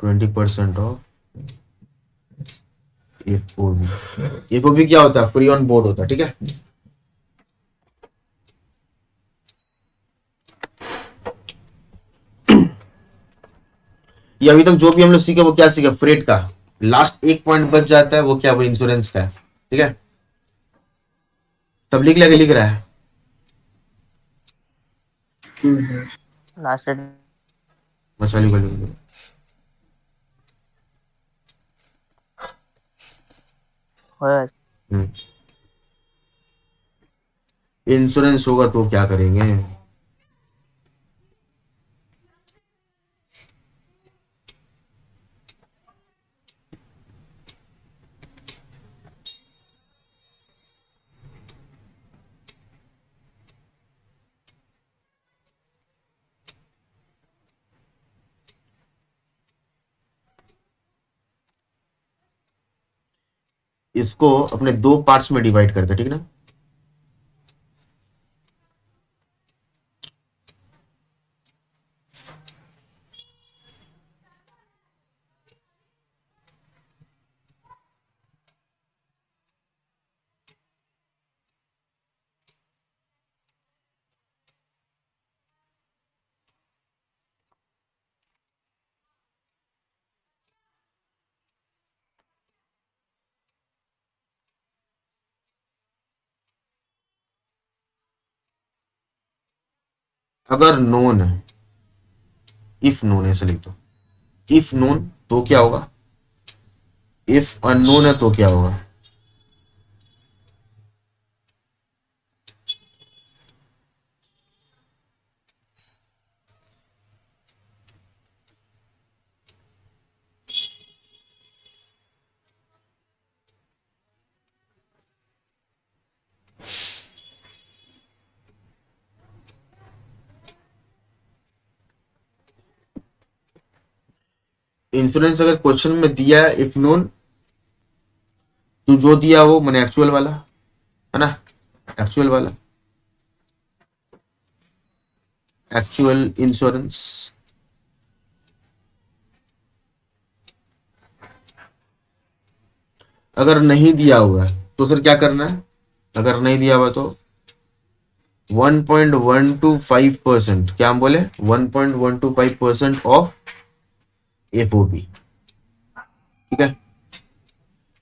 Twenty percent of FOB. FOB क्या होता है? फ्री ऑन बोर्ड होता है, ठीक है। ये अभी तक जो भी हम लोग सीखे वो क्या सीखे? फ्रेट का लास्ट एक पॉइंट बच जाता है, वो क्या? वो इंश्योरेंस का है, ठीक है। तब लिख लिया कि लिख रहा है? लास्ट अच्छा लिखो लिखो। होगा। इंश्योरेंस होगा तो क्या करेंगे? इसको अपने दो पार्ट्स में डिवाइड करते हैं, ठीक ना। अगर नोन है, इफ नोन है, ऐसे लिख दो। इफ नोन तो क्या होगा? इफ अननोन है तो क्या होगा? इंश्योरेंस अगर क्वेश्चन में दिया है इफ नोन, तो जो दिया वो मैंने एक्चुअल वाला है ना, एक्चुअल वाला, एक्चुअल इंश्योरेंस। अगर नहीं दिया हुआ है तो सर क्या करना है? अगर नहीं दिया हुआ तो 1.125%, क्या हम बोले? 1.125% ऑफ एफओबी, ठीक है।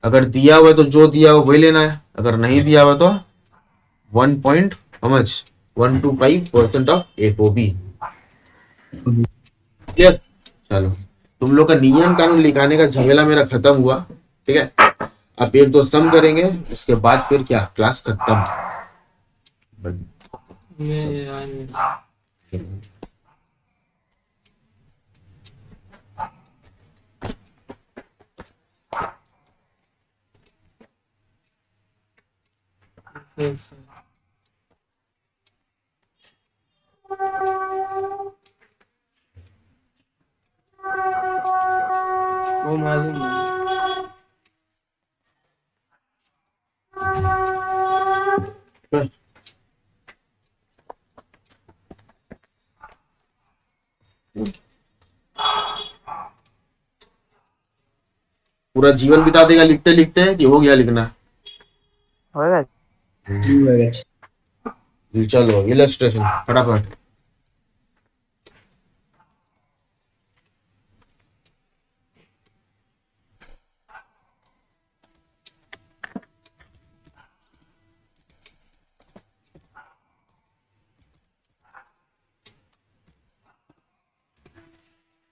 अगर दिया हुआ है तो जो दिया हुआ वही लेना है, अगर नहीं दिया हुआ तो 1.125% ऑफ एफओबी, क्लियर। चलो, तुम लोग का नियम कानून लिखाने का झमेला मेरा खत्म हुआ, ठीक है। अब एक दो सम करेंगे, उसके बाद फिर क्या, क्लास खत्म। वो मालूम है। पूरा जीवन बिता देगा लिखते लिखते कि हो गया लिखना? होएगा। হয়ে গেছে। चलो इलस्ट्रेशन फटाफट।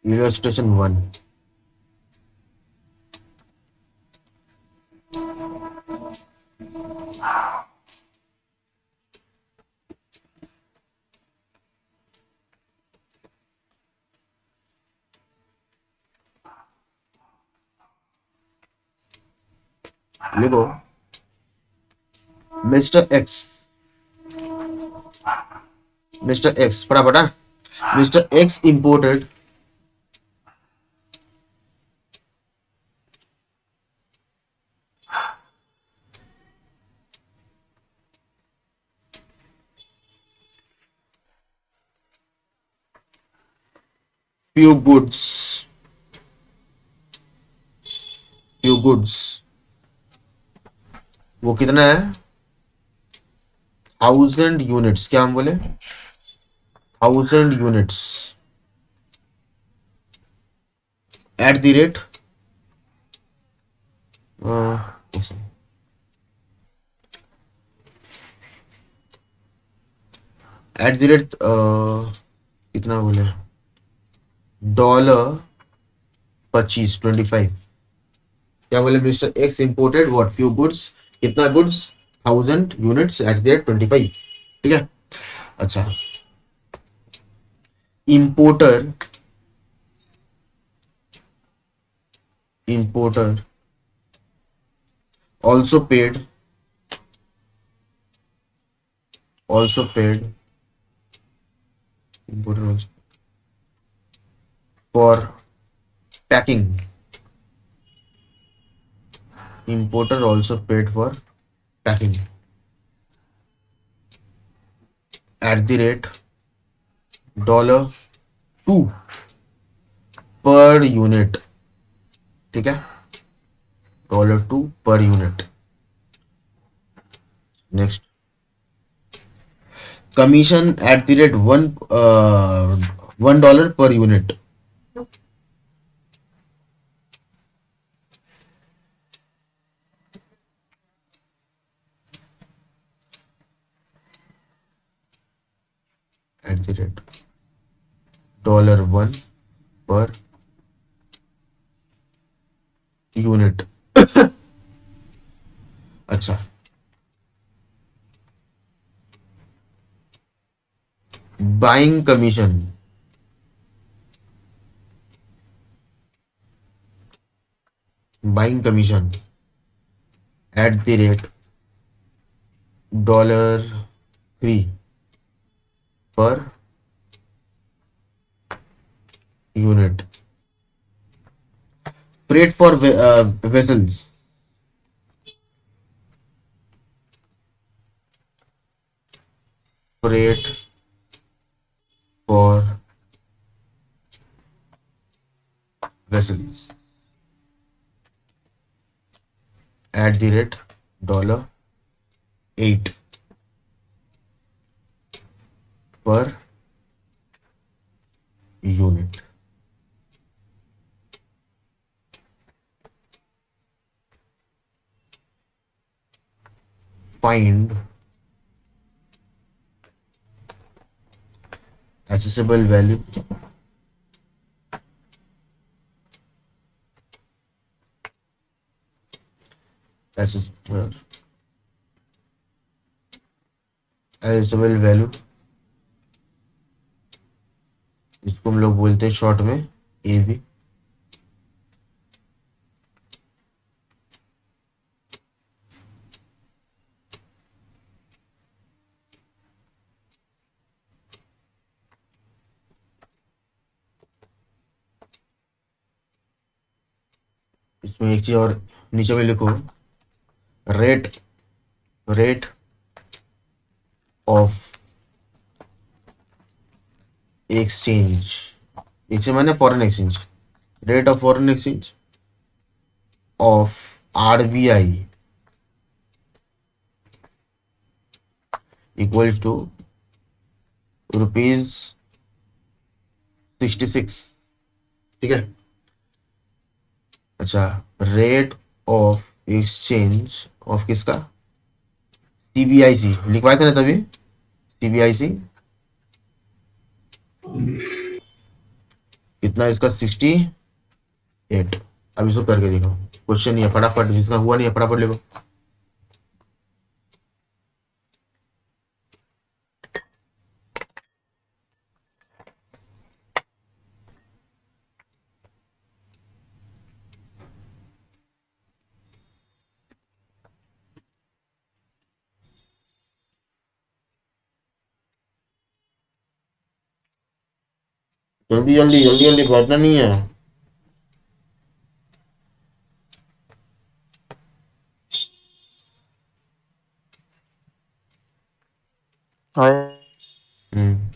इलस्ट्रेशन 1। लिखो मिस्टर एक्स। मिस्टर एक्स फटाफट हाँ। Mister X imported few goods, few goods। वो कितना है? 1000 यूनिट्स। क्या हम बोले? 1000 units at the rate at the rate कितना बोले? $25। क्या बोले? Mister X imported what few goods. कितना goods? 1000 units at the rate 25। ठीक है। अच्छा, importer importer also paid importer also for packing। Importer also paid for packing at the rate $2 per unit। ठीक है, $2 per unit। Next, commission at the rate $1 per unit। Eight the rate $1 per unit। अच्छा, buying commission at the rate $3 per unit। freight for vessels freight for vessels at the rate $8 per unit। Find accessible value accessible value, इसको हम लोग बोलते हैं short में AV। इसमें एक चीज और नीचे में लिखो, rate rate of exchange, exchange माने foreign exchange, rate of foreign exchange of RBI equals to ₹66। ठीक है। अच्छा, रेट ऑफ एक्सचेंज ऑफ किसका, सीबीआईसी लिखवाए थे ना तभी, सीबीआईसी कितना इसका 68। अब इसको करके देखो, क्वेश्चन नहीं है, फटाफट, जिसका हुआ नहीं है फटाफट लिखो। जल्दी जल्दी जल्दी जल्दी, बैठना नहीं है। और हम्म,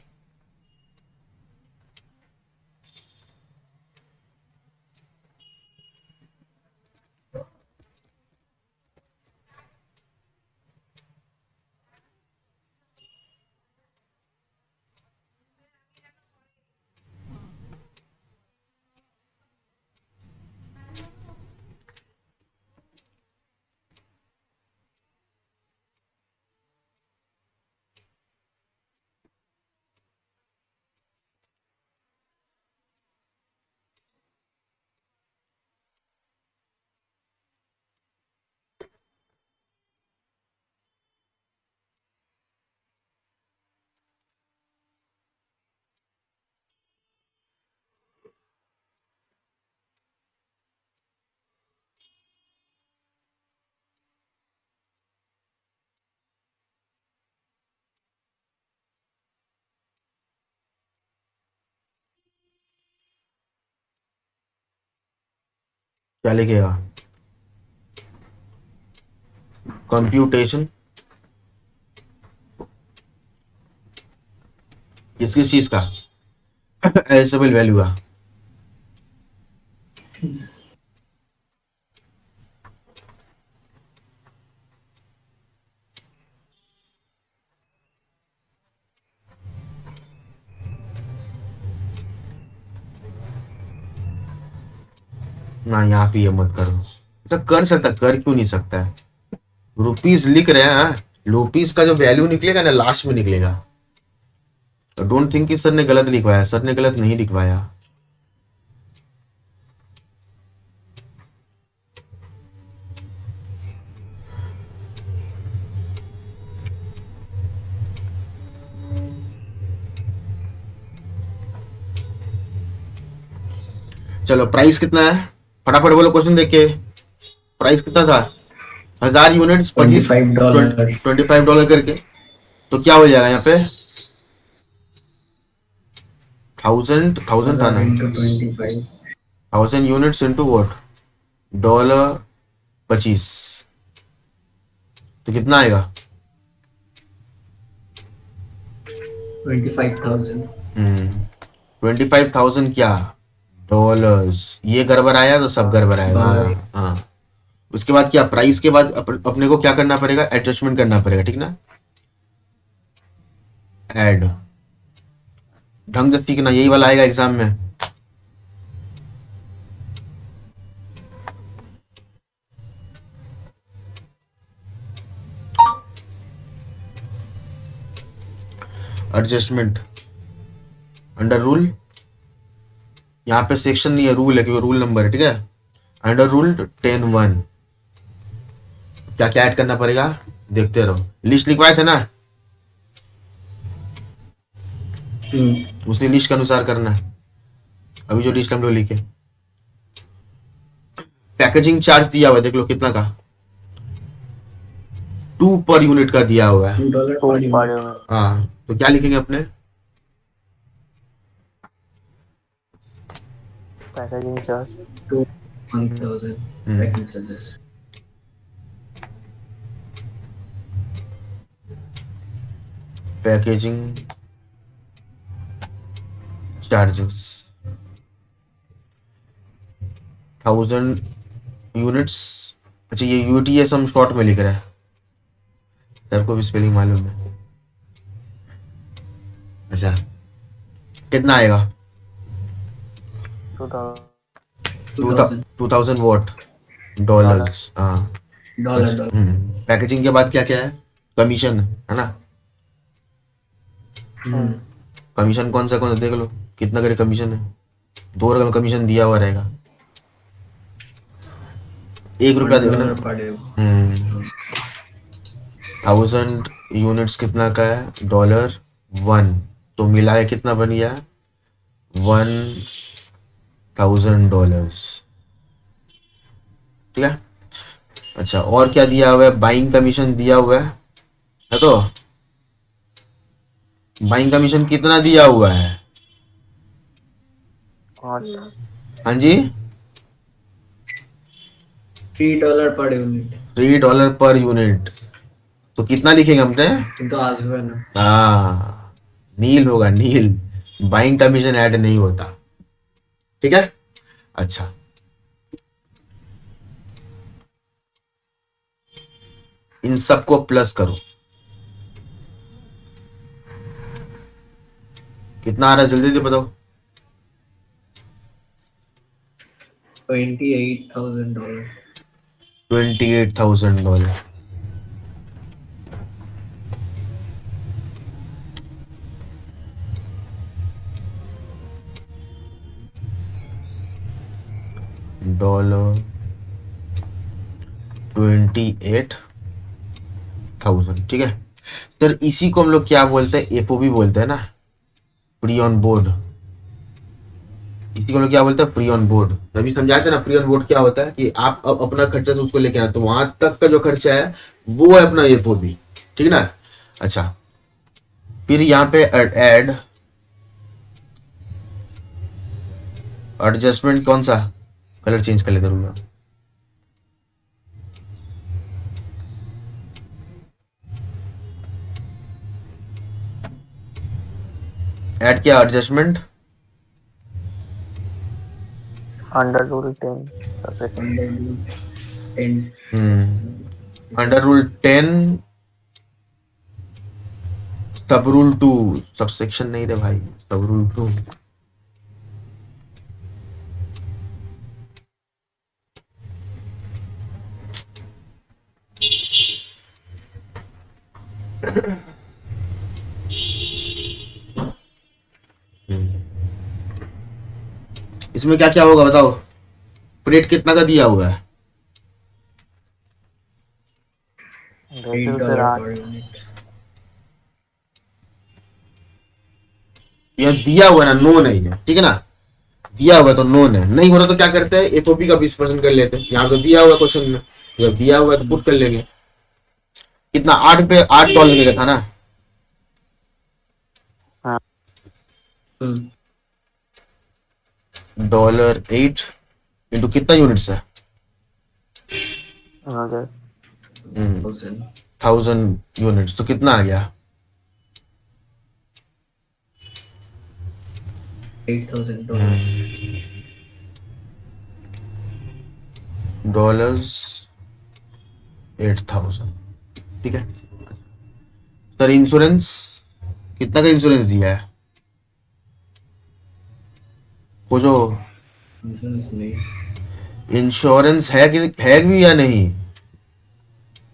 क्या लिखेगा, कंप्यूटेशन किस किस चीज का, एलिजिबल वैल्यू का। ना यहाँ पे ये मत करो, तो कर सकता, कर क्यों नहीं सकता है, रुपीस लिख रहे हैं, रुपीस का जो वैल्यू निकलेगा ना लास्ट में निकलेगा। डोंट थिंक कि सर ने गलत लिखवाया, सर ने गलत नहीं लिखवाया। चलो प्राइस कितना है, फटाफट बोलो क्वेश्चन देख के, प्राइस कितना था, 1000 यूनिट्स, 25, $25। $25 करके, तो क्या हो जाएगा यहाँ पे, 1000 था ना, 25 $1000 इंटू वॉट, $25, तो कितना आएगा, 25,000। 25,000 क्या, डॉलर्स, ये गड़बड़ आया तो सब गड़बड़ आएगा। हाँ हाँ। उसके बाद क्या, प्राइस के बाद अपने को क्या करना पड़ेगा, एडजस्टमेंट करना पड़ेगा, ठीक ना, ऐड, ढंग से सीखना, यही वाला आएगा एग्जाम में। एडजस्टमेंट अंडर रूल, यहाँ पे सेक्शन नहीं है, रूल है, क्योंकि रूल नंबर है, ठीक है, अंडर रूल 10(1) क्या क्या ऐड करना पड़ेगा, देखते रहो, लिस्ट लिखवाए थे ना, उसी लिस्ट के अनुसार करना है, अभी जो लिस्ट हम लोग लिखे। पैकेजिंग चार्ज दिया हुआ है, देख लो कितना का, 2 पर यूनिट का दिया हुआ है। $2 तो per unit। पढ़े हुए हाँ, तो क्या लिखेंगे अपने, पैकेजिंग चार्ज 2 1000 हम्म। Packing charges. Packaging charges 1000 units. अच्छा, ये यूटीएस हम शॉर्ट में लिख रहे हैं, सर को भी स्पेलिंग मालूम है। अच्छा, कितना आएगा? 2000 two thousand what dollar. Dollars, हाँ। डॉलर अच्छा, डॉलर। पैकेजिंग के बाद क्या क्या है? कमीशन है ना? हम्म। कमीशन कौन सा देख लो, कितना करे कमीशन है। 2 रकम कमीशन दिया हुआ रहेगा, 1 रुपया देखना। $1 पर डे। 1000 यूनिट्स कितना का है? $1, तो मिला है कितना बन गया? $1000, ठीक है। अच्छा, और क्या दिया हुआ है? बाइंग कमीशन दिया हुआ है तो बाइंग कमीशन कितना दिया हुआ है? और हाँ जी, $3 पर यूनिट। $3 पर यूनिट, तो कितना लिखेंगे हमने? तो आज हुआ ना। हाँ, नील होगा, नील। बाइंग कमीशन ऐड नहीं होता, ठीक है। अच्छा, इन सबको प्लस करो, कितना आ रहा है? जल्दी जल्दी बताओ। $28,000। $28,000। डॉलर 28,000, ठीक है। सर इसी को हम लोग क्या बोलते हैं? एफओबी बोलते हैं ना, फ्री ऑन बोर्ड। इसी को हम लोग क्या बोलते हैं? Free on board. तभी समझाते हैं ना, फ्री ऑन बोर्ड क्या होता है कि आप अपना खर्चा से उसको लेके आए, तो वहां तक का जो खर्चा है वो है अपना एफओबी, ठीक ना। अच्छा, फिर यहाँ पे ऐड एडजस्टमेंट, कौन सा कलर चेंज कर लेता हूँ? ऐड किया adjustment, under rule 10 subsection. Under rule 10 सब रूल 2, सबसेक्शन नहीं रे भाई, सब रूल 2। इसमें क्या क्या होगा बताओ? प्लेट कितना का दिया हुआ है? वैसे तो सर $8 आज पर यूनिट। यह दिया हुआ है ना, नो नहीं है, ठीक है ना। दिया हुआ है तो नो है, नहीं हो रहा तो क्या करते हैं? एफओपी का 20% कर लेते हैं। यहाँ तो दिया हुआ क्वेश्चन में, जब दिया हुआ है तो पुट कर लेंगे। कितना? 8 का था ना। हाँ $8 इंटू कितना यूनिट्स है? अगर 1000। 1000 यूनिट्स, तो कितना आ गया? $8,000। डॉलर्स 8,000, ठीक है। सर इंश्योरेंस कितना का इंश्योरेंस दिया है? वो जो बिजनेस नहीं। इंश्योरेंस है भी या नहीं?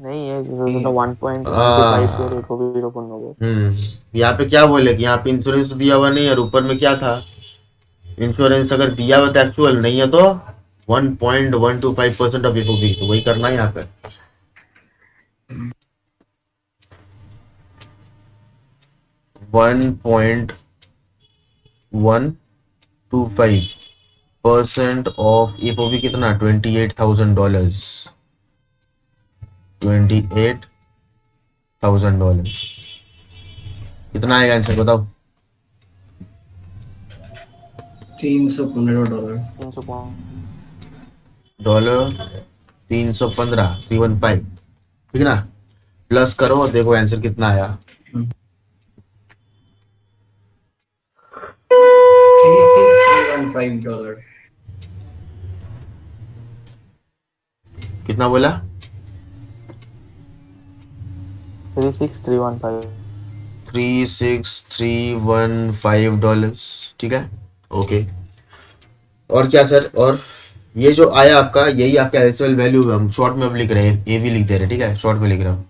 नहीं है, तो 1.125 आ, के रेट भी ओपन हो गए। यहाँ पे क्या बोले कि यहाँ पे इंश्योरेंस तो दिया हुआ नहीं है, और ऊपर में क्या था? इंश्योरेंस अगर दिया हुआ तो एक्चुअल, नहीं है तो 1.125% ऑफ एफओबी, तो वही करना है यहाँ पे। 1.125% ऑफ एफओबी कितना? $28,000। $28,000 कितना आएगा आंसर बताओ? $315। 300 पॉइंट $315 315, ठीक है ना। प्लस करो और देखो आंसर कितना आया। 36315 डॉलर। कितना बोला? 36315। $36315, ठीक है। ओके, और क्या सर? और ये जो आया आपका, यही आपका एसएल वैल्यू हम शॉर्ट में अब लिख रहे हैं, एवी लिख दे रहे हैं, ठीक है, शॉर्ट में लिख रहा हूँ।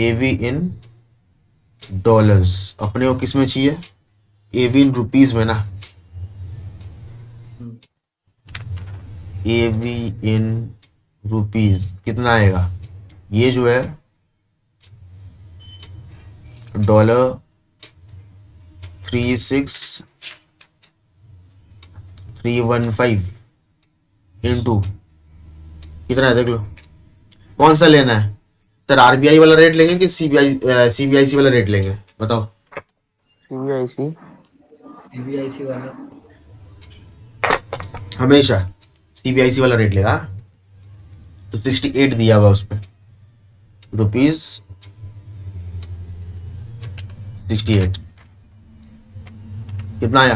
एवी इन डॉलर्स, अपने को किस में चाहिए? एवी इन रुपीज में ना। एवी इन रुपीज कितना आएगा? ये जो है $36315 इंटू कितना है देख लो। कौन सा लेना है सर? आरबीआई वाला रेट लेंगे कि सीबीआईसी वाला रेट लेंगे, बताओ। सीबीआईसी। सीबीआईसी वाला। हमेशा सीबीआईसी वाला रेट लेगा। तो 68 दिया हुआ उस पर, रुपीज 68 कितना आया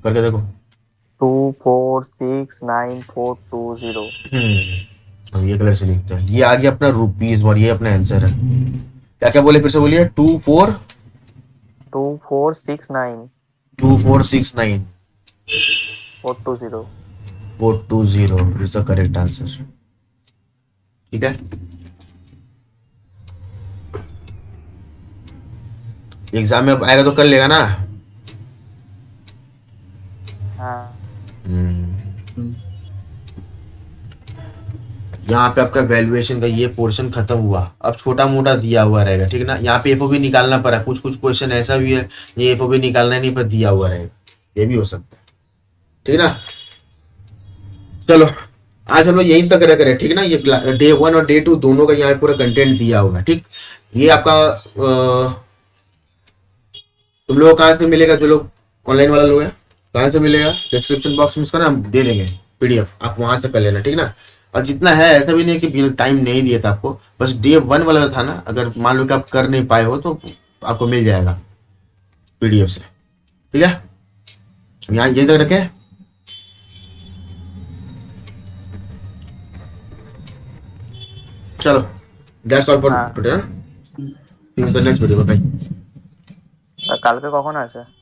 करके देखो। 2469420। हम ये कलर से लिखते हैं। ये आ गया अपना रुपीज और ये अपना आंसर है। क्या क्या बोले फिर से बोलिए? 2469 2469 420। 420 इज द करेक्ट आंसर, ठीक है। एग्जाम में अब आएगा तो कर लेगा ना। हाँ। यहाँ पे आपका वैल्यूएशन का ये पोर्शन खत्म हुआ। अब छोटा मोटा दिया हुआ रहेगा, ठीक है ना। यहाँ पे एफओबी निकालना पड़ा, कुछ कुछ क्वेश्चन ऐसा भी है ये एफओबी निकालना नहीं पर दिया हुआ रहेगा, ये भी हो सकता है, ठीक है ना। चलो आज हम लोग यहीं तक करें, ठीक है ना। ये डे 1 और डे 2 दोनों का यहाँ पे पूरा कंटेंट दिया हुआ है, ठीक। ये आपका तुम लोग कहाँ से मिलेगा? जो लोग ऑनलाइन वाला लोग है, कहाँ से मिलेगा? डिस्क्रिप्शन बॉक्स में उसका ना हम दे देंगे पीडीएफ, आप वहां से कर लेना, ठीक ना। और जितना है ऐसा भी नहीं कि टाइम नहीं दिया था आपको, बस डे 1 वाला था ना, अगर मान लो कि आप कर नहीं पाए हो तो आपको मिल जाएगा पीडीएफ से, ठीक है। यहाँ यहीं तक रखे। चलो दैट्स ऑल फॉर हाँ। Today. In the next video, bye. কালকে কখন আছে?